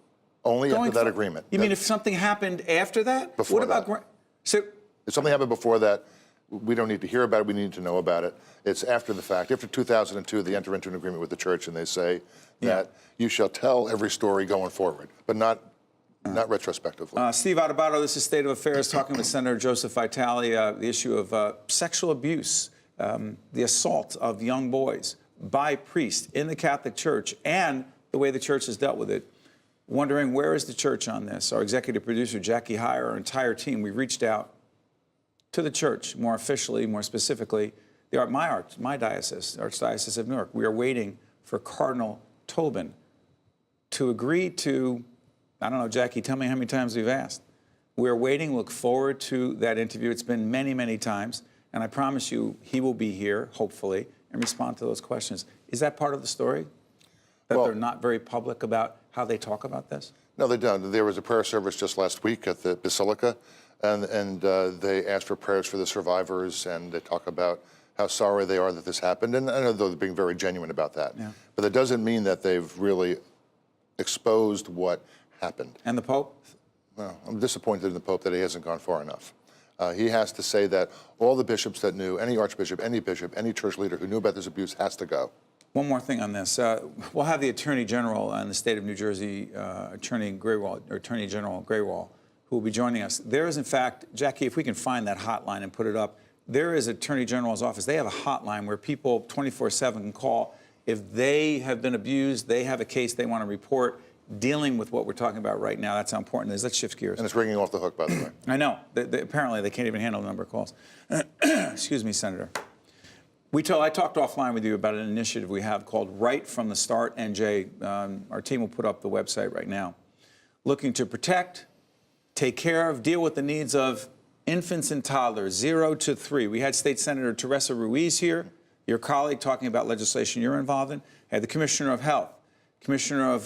Only after that agreement. You mean if something happened after that? Before what about that. So if something happened before that, we don't need to hear about it. We need to know about it. It's after the fact. After 2002, they enter into an agreement with the church, and they say that you shall tell every story going forward, but not retrospectively. Steve Adubato, this is State of Affairs, talking with Senator Joseph Vitale, the issue of sexual abuse, the assault of young boys by priests in the Catholic Church, and the way the church has dealt with it. Wondering, where is the church on this? Our executive producer, Jackie Heyer, our entire team, we reached out to the church more officially, more specifically, my diocese, Archdiocese of Newark. We are waiting for Cardinal Tobin to agree to, I don't know, Jackie, tell me how many times we've asked. We're waiting, look forward to that interview. It's been many, many times, and I promise you he will be here, hopefully, and respond to those questions. Is that part of the story? That they're not very public about how they talk about this? No, they don't. There was a prayer service just last week at the Basilica, and they asked for prayers for the survivors, and they talk about how sorry they are that this happened. And I know they're being very genuine about that. Yeah. But that doesn't mean that they've really exposed what happened. And the Pope? Well, I'm disappointed in the Pope that he hasn't gone far enough. He has to say that all the bishops that knew, any archbishop, any bishop, any church leader who knew about this abuse has to go. One more thing on this. We'll have the Attorney General in the state of New Jersey, Attorney General Graywall, who will be joining us. There is, in fact, Jackie, if we can find that hotline and put it up, there is Attorney General's office. They have a hotline where people 24/7 can call. If they have been abused, they have a case they want to report, dealing with what we're talking about right now. That's how important it is. Let's shift gears. And it's ringing off the hook, by the way. I know. Apparently, they can't even handle the number of calls. Excuse me, Senator. I talked offline with you about an initiative we have called Right from the Start NJ. Our team will put up the website right now. Looking to protect, take care of, deal with the needs of infants and toddlers, 0 to 3. We had State Senator Teresa Ruiz here, your colleague, talking about legislation you're involved in. Had the Commissioner of Health, Commissioner of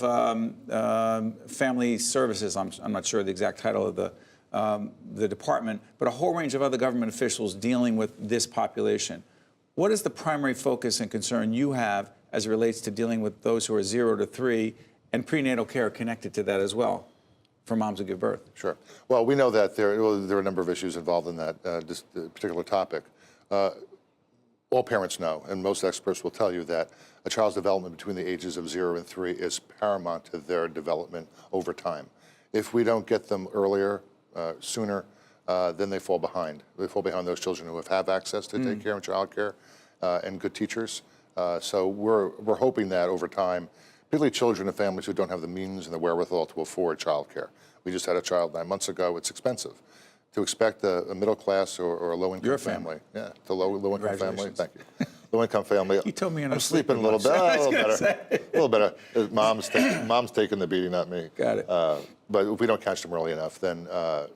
Family Services, I'm not sure the exact title of the department, but a whole range of other government officials dealing with this population. What is the primary focus and concern you have as it relates to dealing with those who are 0 to 3 and prenatal care connected to that as well for moms who give birth? Sure. Well, we know that there are a number of issues involved in that this particular topic. All parents know, and most experts will tell you, that a child's development between the ages of 0 and 3 is paramount to their development over time. If we don't get them earlier, sooner, then they fall behind. They fall behind those children who have access to take care and child care and good teachers. So we're hoping that over time, particularly children and families who don't have the means and the wherewithal to afford child care. We just had a child 9 months ago. It's expensive. To expect a middle class or a low-income family. Yeah, to low-income family. Thank you. Low-income family. You told me I'm sleeping a little bit. A little better. Mom's taking the beating, not me. Got it. But if we don't catch them early enough, then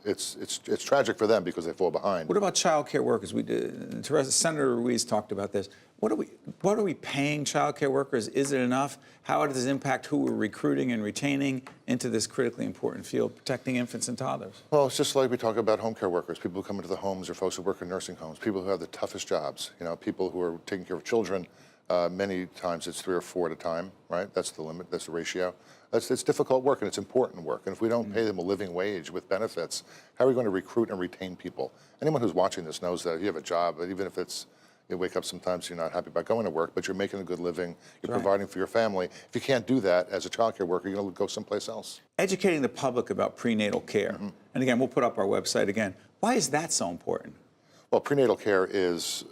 it's tragic for them because they fall behind. What about child care workers? Senator Ruiz talked about this. What are we paying child care workers? Is it enough? How does this impact who we're recruiting and retaining into this critically important field, protecting infants and toddlers? Well, it's just like we talk about home care workers, people who come into the homes, or folks who work in nursing homes, people who have the toughest jobs. You know, people who are taking care of children. Many times it's 3 or 4 at a time, right? That's the limit. That's the ratio. It's difficult work, and it's important work. And if we don't pay them a living wage with benefits, how are we going to recruit and retain people? Anyone who's watching this knows that if you have a job, even if it's you wake up sometimes you're not happy about going to work, but you're making a good living, you're providing for your family. If you can't do that as a child care worker, you're going to go someplace else. Educating the public about prenatal care. And again, we'll put up our website again. Why is that so important? Well, prenatal care is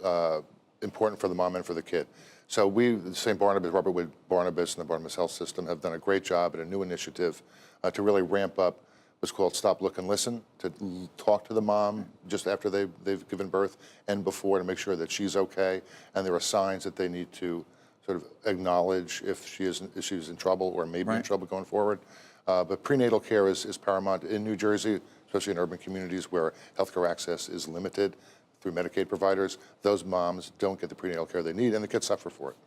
important for the mom and for the kid. So we, St. Barnabas, Robert Wood Barnabas and the Barnabas Health System have done a great job at a new initiative to really ramp up what's called Stop, Look, and Listen, to talk to the mom just after they've given birth and before, to make sure that she's okay. And there are signs that they need to sort of acknowledge if she's in trouble or maybe in trouble going forward. But prenatal care is paramount in New Jersey, especially in urban communities where healthcare access is limited through Medicaid providers. Those moms don't get the prenatal care they need, and the kids suffer for it.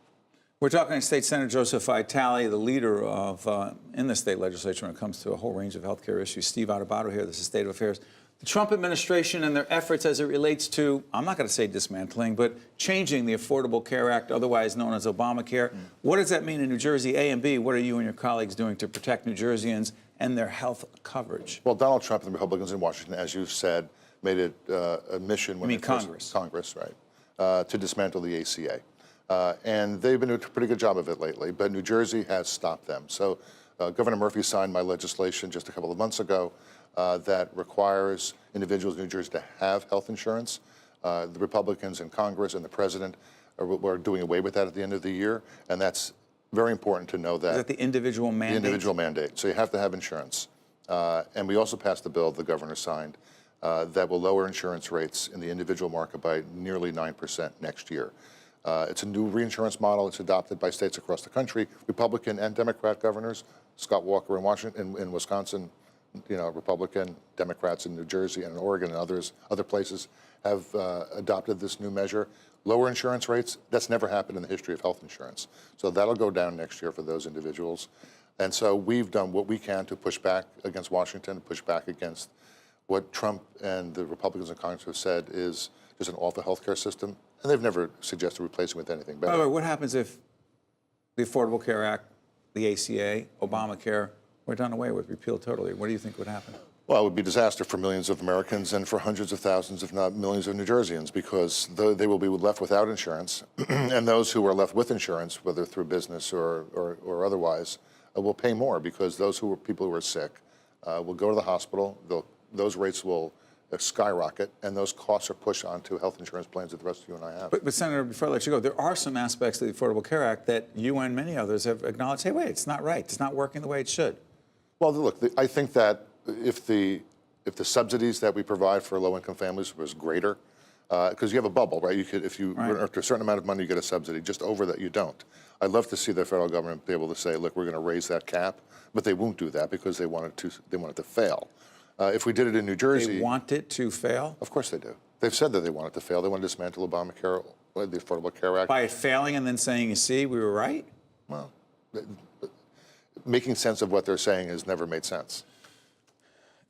We're talking to State Senator Joseph Vitale, the leader of in the state legislature when it comes to a whole range of healthcare issues. Steve Adubato here. This is State of Affairs. The Trump administration and their efforts as it relates to, I'm not going to say dismantling, but changing the Affordable Care Act, otherwise known as Obamacare. What does that mean in New Jersey? A, and B, what are you and your colleagues doing to protect New Jerseyans and their health coverage? Well, Donald Trump and the Republicans in Washington, as you've said, made it a mission. You mean Congress? Congress, right, to dismantle the ACA. And they've been doing a pretty good job of it lately, but New Jersey has stopped them. So Governor Murphy signed my legislation just a couple of months ago that requires individuals in New Jersey to have health insurance. The Republicans in Congress and the president are doing away with that at the end of the year, and that's very important to know that. Is that the individual mandate? The individual mandate. So you have to have insurance. And we also passed the bill the governor signed that will lower insurance rates in the individual market by nearly 9% next year. It's a new reinsurance model. It's adopted by states across the country, Republican and Democrat governors. Scott Walker in Washington, in Wisconsin, Republican, Democrats in New Jersey and Oregon and other places have adopted this new measure. Lower insurance rates, that's never happened in the history of health insurance. So that'll go down next year for those individuals. And so we've done what we can to push back against Washington, push back against what Trump and the Republicans in Congress have said is just an awful health care system. And they've never suggested replacing it with anything better. By the way, what happens if the Affordable Care Act, the ACA, Obamacare were done away with, repealed totally? What do you think would happen? Well, it would be a disaster for millions of Americans and for hundreds of thousands, if not millions of New Jerseyans, because they will be left without insurance, and those who are left with insurance, whether through business or otherwise, will pay more because people who are sick will go to the hospital. Those rates will skyrocket, and those costs are pushed onto health insurance plans that the rest of you and I have. But Senator, before I let you go, there are some aspects of the Affordable Care Act that you and many others have acknowledged, hey, wait, it's not right. It's not working the way it should. Well, look, I think that if the subsidies that we provide for low-income families was greater, because you have a bubble, right? You could, if you earn a certain amount of money, you get a subsidy. Just over that, you don't. I'd love to see the federal government be able to say, look, we're going to raise that cap, but they won't do that because they want it to fail. If we did it in New Jersey, they want it to fail. Of course they do. They've said that they want it to fail. They want to dismantle Obamacare, the Affordable Care Act. By it failing and then saying, you see, we were right? Well, making sense of what they're saying has never made sense.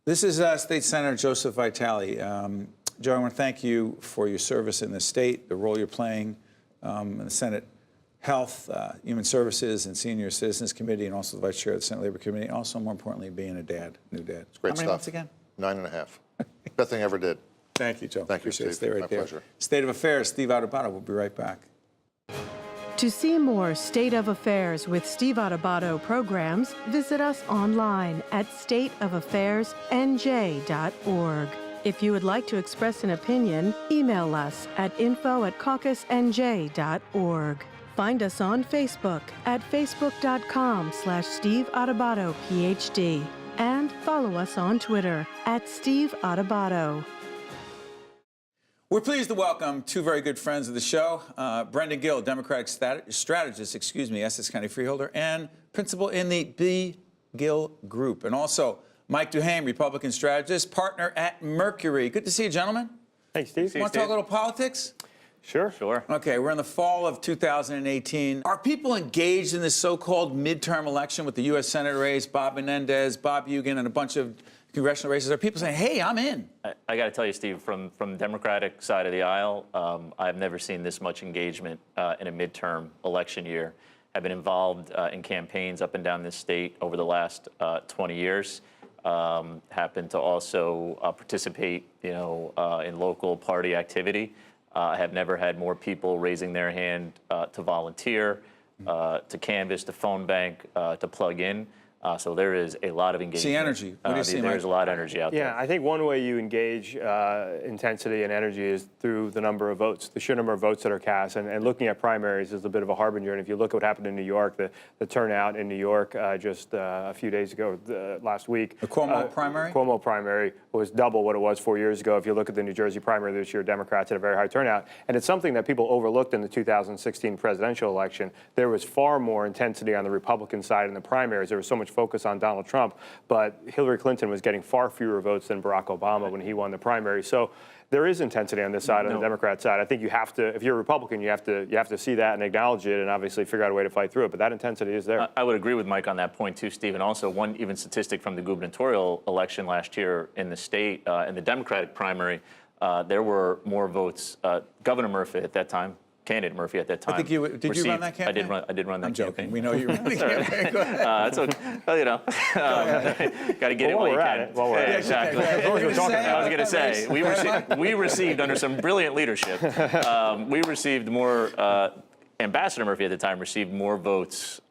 This is State Senator Joseph Vitale. Joe, I want to thank you for your service in the state, the role you're playing in the Senate Health, Human Services, and Senior Citizens Committee, and also the Vice Chair of the Senate Labor Committee, and also, more importantly, being a dad, new dad. It's great How many stuff. months again? 9.5. Best thing I ever did. Thank you, Joe. Thank you, Appreciate it. Steve. Stay right My there. pleasure. State of Affairs, Steve Adubato. We'll be right back. To see more State of Affairs with Steve Adubato programs, visit us online at stateofaffairsnj.org. If you would like to express an opinion, email us at info@caucusnj.org. Find us on Facebook at facebook.com/Steve Adubato, PhD. And follow us on Twitter at Steve Adubato. We're pleased to welcome two very good friends of the show, Brendan Gill, Democratic strategist, Essex County Freeholder, and principal in the B. Gill Group. And also Mike Duhame, Republican strategist, partner at Mercury. Good to see you, gentlemen. Hey, Steve. Want to talk a little politics? Sure. Okay, we're in the fall of 2018. Are people engaged in this so-called midterm election with the U.S. Senate race, Bob Menendez, Bob Eugen, and a bunch of congressional races? Are people saying, hey, I'm in? I got to tell you, Steve, from the Democratic side of the aisle, I've never seen this much engagement in a midterm election year. I've been involved in campaigns up and down this state over the last 20 years. Happened to also participate, in local party activity. I have never had more people raising their hand to volunteer, to canvass, to phone bank, to plug in. So there is a lot of engagement. See energy. What do you see, Mike? There's a lot of energy out there. Yeah, I think one way you engage intensity and energy is through the number of votes, the sheer number of votes that are cast. And looking at primaries is a bit of a harbinger. And if you look at what happened in New York, the turnout in New York just a few days ago, last week. The Cuomo primary? Cuomo primary was double what it was 4 years ago. If you look at the New Jersey primary this year, Democrats had a very high turnout. And it's something that people overlooked in the 2016 presidential election. There was far more intensity on the Republican side in the primaries. There was so much focus on Donald Trump, but Hillary Clinton was getting far fewer votes than Barack Obama when he won the primary. So there is intensity on this side, on the Democrat side. I think you have to, if you're a Republican, you have to see that and acknowledge it and obviously figure out a way to fight through it. But that intensity is there. I would agree with Mike on that point too, Steve. And also one even statistic from the gubernatorial election last year in the state, in the Democratic primary, there were more votes. Governor Murphy at that time, candidate Murphy at that time. I think you did. You run that campaign? I did run that I'm joking. campaign. We know you ran the campaign. Go ahead. That's okay. Well, got to get it while you can. Exactly. I was going to say we received under some brilliant leadership. We received more. Ambassador Murphy at the time received more votes,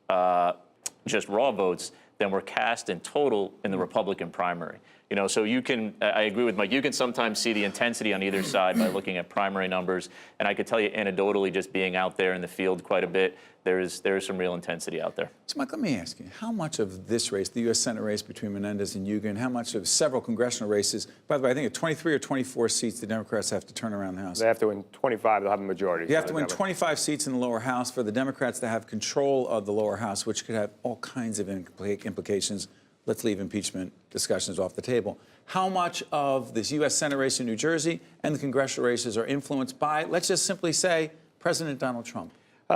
just raw votes, than were cast in total in the Republican primary. So you can, I agree with Mike, you can sometimes see the intensity on either side by looking at primary numbers. And I could tell you anecdotally, just being out there in the field quite a bit, there is some real intensity out there. So, Mike, let me ask you, how much of this race, the U.S. Senate race between Menendez and Eugen, how much of several congressional races, by the way, I think at 23 or 24 seats, the Democrats have to turn around the House. They have to win 25, they'll have a majority. You have to win 25 seats in the lower house for the Democrats to have control of the lower house, which could have all kinds of implications. Let's leave impeachment discussions off the table. How much of this U.S. Senate race in New Jersey and the congressional races are influenced by, let's just simply say, President Donald Trump?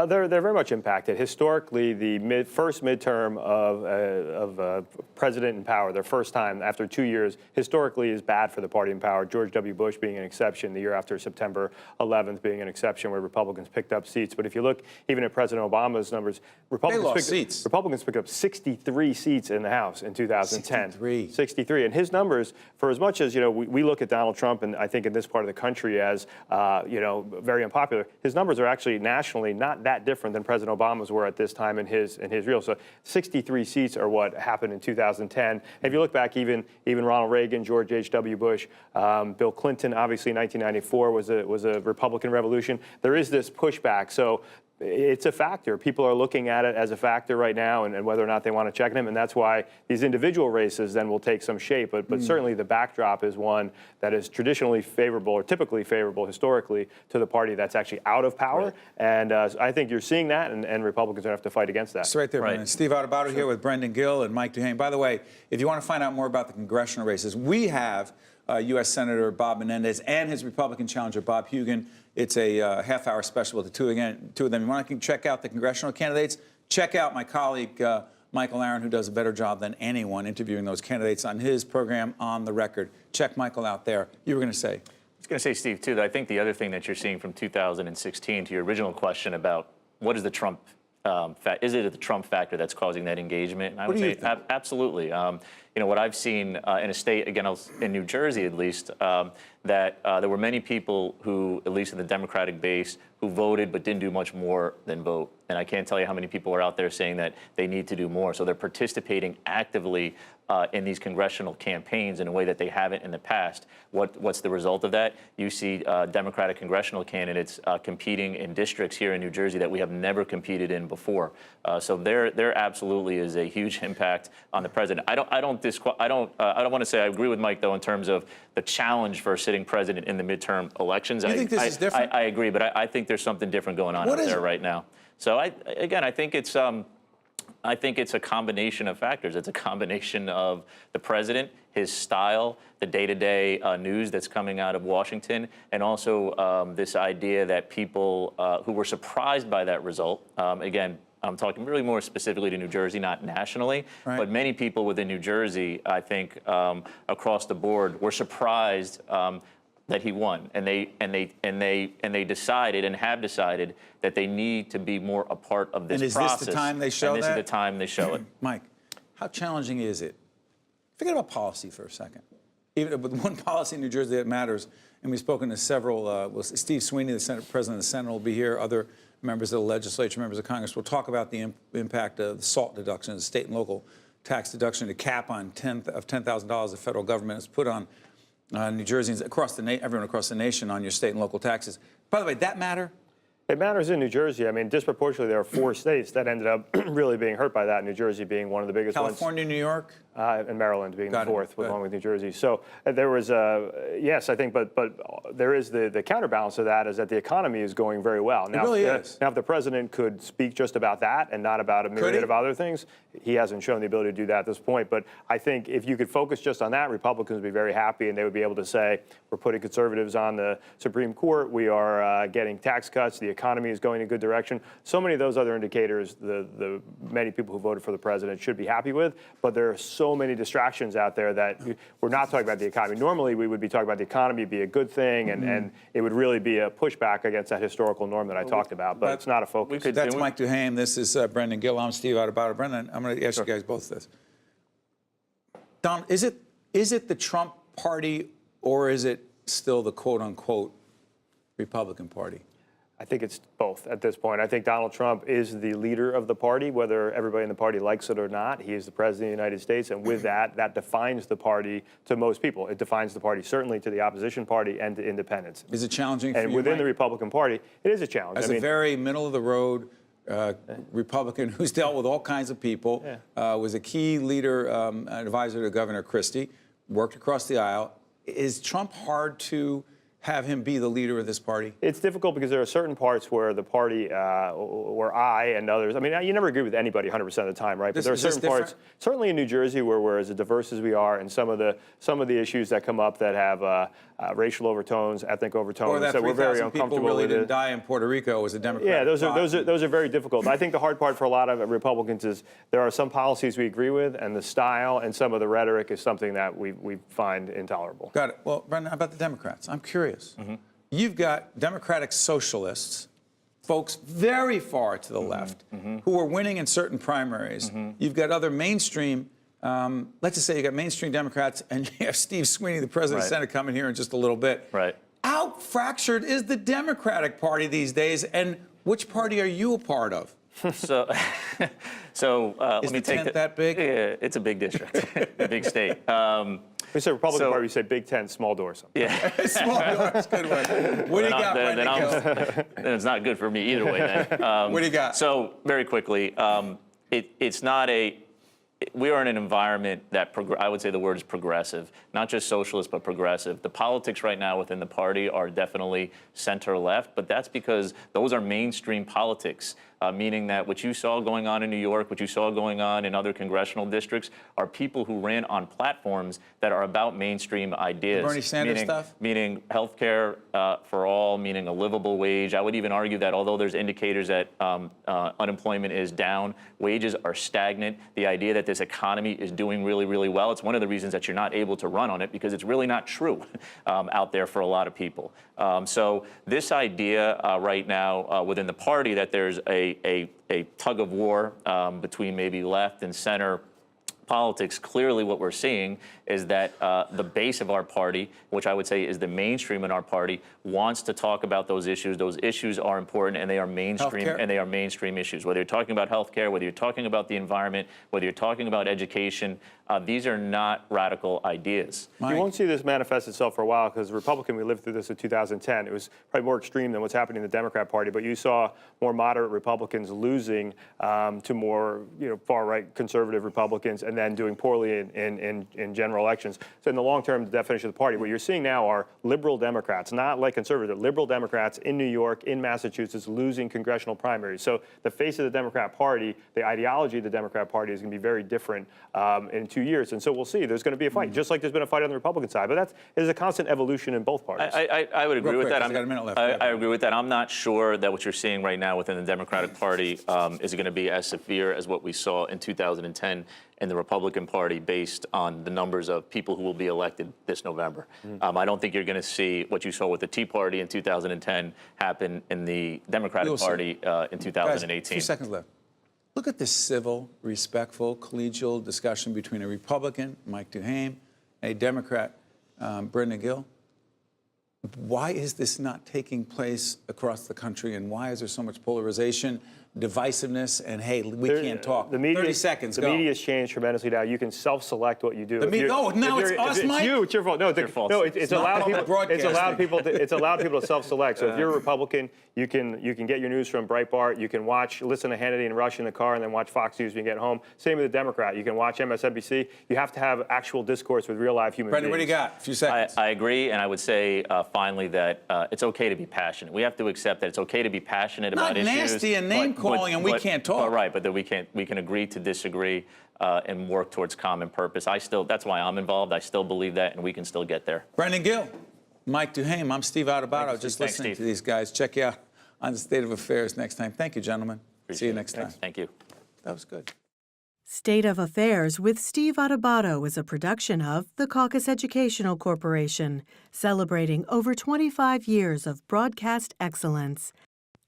They're very much impacted. Historically, the first midterm of president in power, their first time after 2 years, historically is bad for the party in power. George W. Bush being an exception, the year after September 11th being an exception where Republicans picked up seats. But if you look even at President Obama's numbers, Republicans picked up 63 seats in the House in 2010. 63. And his numbers, for as much as we look at Donald Trump, and I think in this part of the country as very unpopular, his numbers are actually nationally not that different than President Obama's were at this time in his rule. So 63 seats are what happened in 2010. And if you look back, even Ronald Reagan, George H.W. Bush, Bill Clinton, obviously 1994 was a Republican revolution. There is this pushback. So it's a factor. People are looking at it as a factor right now, and whether or not they want to check him, and that's why these individual races then will take some shape. But certainly the backdrop is one that is traditionally favorable, or typically favorable historically, to the party that's actually out of power. Right. And I think you're seeing that, and Republicans are going to have to fight against that. It's right there, Brendan. Steve Adubato here with Brendan Gill and Mike Duhane. By the way, if you want to find out more about the congressional races, we have U.S. Senator Bob Menendez and his Republican challenger, Bob Hugin. It's a half-hour special with the two of them. You want to check out the congressional candidates? Check out my colleague, Michael Aaron, who does a better job than anyone interviewing those candidates on his program, On the Record. Check Michael out there. You were going to say? I was going to say, Steve, too, that I think the other thing that you're seeing from 2016 to your original question about what is the Trump is it the Trump factor that's causing that engagement? And I would say absolutely. What I've seen in a state, again, in New Jersey at least, that there were many people who, at least in the Democratic base, who voted but didn't do much more than vote. And I can't tell you how many people are out there saying that they need to do more. So they're participating actively in these congressional campaigns in a way that they haven't in the past. What's the result of that? You see Democratic congressional candidates competing in districts here in New Jersey that we have never competed in before. So there absolutely is a huge impact on the president. I don't want to say I agree with Mike though in terms of the challenge for a sitting president in the midterm elections. You think this is different? I agree, but I think there's something different going on out there right now. So I think it's a combination of factors. It's a combination of the president, his style, the day-to-day news that's coming out of Washington, and also this idea that people who were surprised by that result, again, I'm talking really more specifically to New Jersey, not nationally, but many people within New Jersey, I think, across the board, were surprised that he won, and they decided and have decided that they need to be more a part of this process. And is this the time they show that? And this is the time they show it. Mike, how challenging is it? Forget about policy for a second. Even with one policy in New Jersey that matters, and we've spoken to several. Steve Sweeney, the president of the Senate, will be here. Other members of the legislature, members of Congress, will talk about the impact of SALT deductions, state and local tax deduction, to cap on $10,000 the federal government has put on New Jerseyans, everyone across the nation on your state and local taxes. By the way, that matter? It matters in New Jersey. I mean, disproportionately, there are 4 states that ended up really being hurt by that. New Jersey being one of the biggest ones. California, New York? And Maryland being the 4th, along with New Jersey. So there was, yes, I think, but there is the counterbalance of that is that the economy is going very well. Now, it really is. Now, if the president could speak just about that and not about a myriad of other things, he hasn't shown the ability to do that at this point. But I think if you could focus just on that, Republicans would be very happy, and they would be able to say, we're putting conservatives on the Supreme Court, we are getting tax cuts, the economy is going in a good direction. So many of those other indicators, the many people who voted for the president should be happy with, but there are so many distractions out there that we're not talking about the economy. Normally, we would be talking about the economy be a good thing, and it would really be a pushback against that historical norm that I talked about, but it's not a focus. That's Mike Duhane. This is Brendan Gill. I'm Steve Adubato. Brendan, I'm going to ask you guys both this. Don, is it the Trump party, or is it still the quote-unquote Republican Party? I think it's both at this point. I think Donald Trump is the leader of the party, whether everybody in the party likes it or not. He is the president of the United States, and with that defines the party to most people. It defines the party certainly to the opposition party and to independents. Is it challenging for you, And within Mike? The Republican Party, it is a challenge. As a very middle-of-the-road Republican who's dealt with all kinds of people, was a key leader, advisor to Governor Christie, worked across the aisle. Is Trump hard to have him be the leader of this party? It's difficult because there are certain parts where the party, where I and others, I mean, you never agree with anybody 100% of the time, right? But there are certain parts, certainly in New Jersey, where we're as diverse as we are, and some of the issues that come up that have racial overtones, ethnic overtones, or that we're very uncomfortable people really with. didn't die in Puerto Rico as a Democrat. Yeah, those are very difficult. I think the hard part for a lot of Republicans is there are some policies we agree with, and the style and some of the rhetoric is something that we find intolerable. Got it. Well, Brendan, how about the Democrats? I'm curious. You've got Democratic socialists, folks very far to the left, who are winning in certain primaries. You've got other mainstream, let's just say you got mainstream Democrats, and you have Steve Sweeney, the president of the Senate, coming here in just a little bit. Right. How fractured is the Democratic Party these days, and which party are you a part of? So let me take that big? Yeah, it's a big district, a big state. We say Republican Party, we say Big Tent, small door. Yeah, small doors, good one. What do you got, Brendan? Then it's not good for me either way. Then. What do you got? So very quickly, it's not a. We are in an environment that I would say the word is progressive, not just socialist, but progressive. The politics right now within the party are definitely center-left, but that's because those are mainstream politics, meaning that what you saw going on in New York, what you saw going on in other congressional districts, are people who ran on platforms that are about mainstream ideas. Bernie Sanders stuff? Meaning health care for all, meaning a livable wage. I would even argue that although there's indicators that unemployment is down, wages are stagnant, the idea that this economy is doing really, really well, it's one of the reasons that you're not able to run on it, because it's really not true out there for a lot of people. So this idea right now within the party that there's a tug of war between maybe left and center politics, clearly what we're seeing is that the base of our party, which I would say is the mainstream in our party, wants to talk about those issues. Those issues are important, and they are mainstream, and they are mainstream issues. Whether you're talking about healthcare, whether you're talking about the environment, whether you're talking about education, these are not radical ideas. You won't see this manifest itself for a while, because Republican, we lived through this in 2010. It was probably more extreme than what's happening in the Democrat Party, but you saw more moderate Republicans losing to more far-right conservative Republicans, and then doing poorly in general elections. So in the long term, the definition of the party, what you're seeing now are liberal Democrats, not like conservative, liberal Democrats in New York, in Massachusetts, losing congressional primaries. So the face of the Democrat Party, the ideology of the Democrat Party is going to be very different in 2 years. And so we'll see. There's going to be a fight, just like there's been a fight on the Republican side. But there's a constant evolution in both parties. I would agree with that. I got a minute left. I agree with that. I'm not sure that what you're seeing right now within the Democratic Party is going to be as severe as what we saw in 2010 in the Republican Party, based on the numbers of people who will be elected this November. I don't think you're going to see what you saw with the Tea Party in 2010 happen in the Democratic Party in 2018. Guys, 2 seconds left. Look at this civil, respectful, collegial discussion between a Republican, Mike Duhame, a Democrat, Brendan Gill. Why is this not taking place across the country, and why is there so much polarization, divisiveness, and hey, we can't talk? 30 seconds, The media has changed tremendously now. You can self-select what you do. Now it's us, Mike? It's your fault. No, it's your fault. No, it's allowed people. It's allowed people to self-select. So if you're a Republican, you can get your news from Breitbart. You can listen to Hannity and Rush in the car, and then watch Fox News when you get home. Same with a Democrat. You can watch MSNBC. You have to have actual discourse with real live human beings. Brendan, what do you got? A few seconds. I agree, and I would say finally that it's okay to be passionate. We have to accept that it's okay to be passionate about issues. Not nasty and name-calling, and we can't talk. Right, but that we can agree to disagree and work towards common purpose. That's why I'm involved. I still believe that, and we can still get there. Brendan Gill, Mike Duhame, I'm Steve Adubato. Just listening to these guys. Check you out on the State of Affairs next time. Thank you, gentlemen. See you next time. Thank you. That was good. State of Affairs with Steve Adubato is a production of the Caucus Educational Corporation, celebrating over 25 years of broadcast excellence.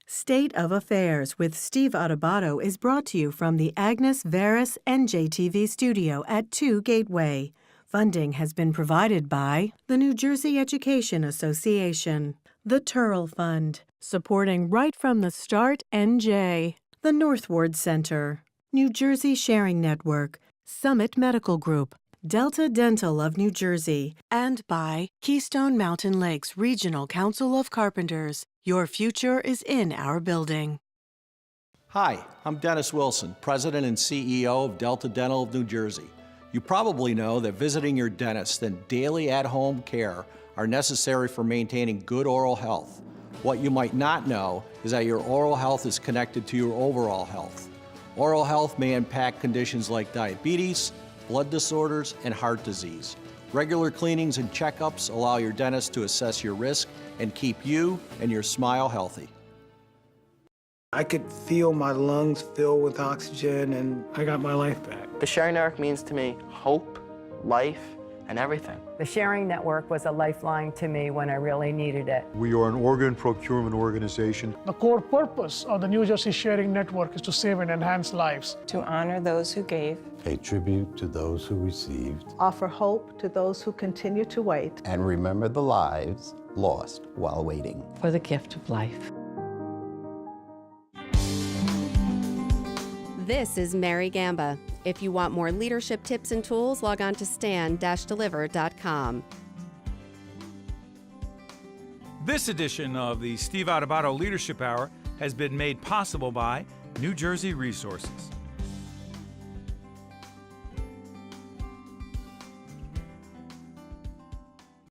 State of Affairs with Steve Adubato is brought to you from the Agnes Varus NJTV studio at 2 Gateway. Funding has been provided by the New Jersey Education Association, the Turrell Fund, supporting Right from the Start NJ, the Northward Center, New Jersey Sharing Network, Summit Medical Group, Delta Dental of New Jersey, and by Keystone Mountain Lakes Regional Council of Carpenters. Your future is in our building. Hi, I'm Dennis Wilson, President and CEO of Delta Dental of New Jersey. You probably know that visiting your dentist and daily at-home care are necessary for maintaining good oral health. What you might not know is that your oral health is connected to your overall health. Oral health may impact conditions like diabetes, blood disorders, and heart disease. Regular cleanings and checkups allow your dentist to assess your risk and keep you and your smile healthy. I could feel my lungs fill with oxygen, and I got my life back. The Sharing Network means to me hope, life, and everything. The Sharing Network was a lifeline to me when I really needed it. We are an organ procurement organization. The core purpose of the New Jersey Sharing Network is to save and enhance lives. To honor those who gave. Pay tribute to those who received. Offer hope to those who continue to wait. And remember the lives lost while waiting. For the gift of life. This is Mary Gamba. If you want more leadership tips and tools, log on to stand-deliver.com. This edition of the Steve Adubato Leadership Hour has been made possible by New Jersey Resources.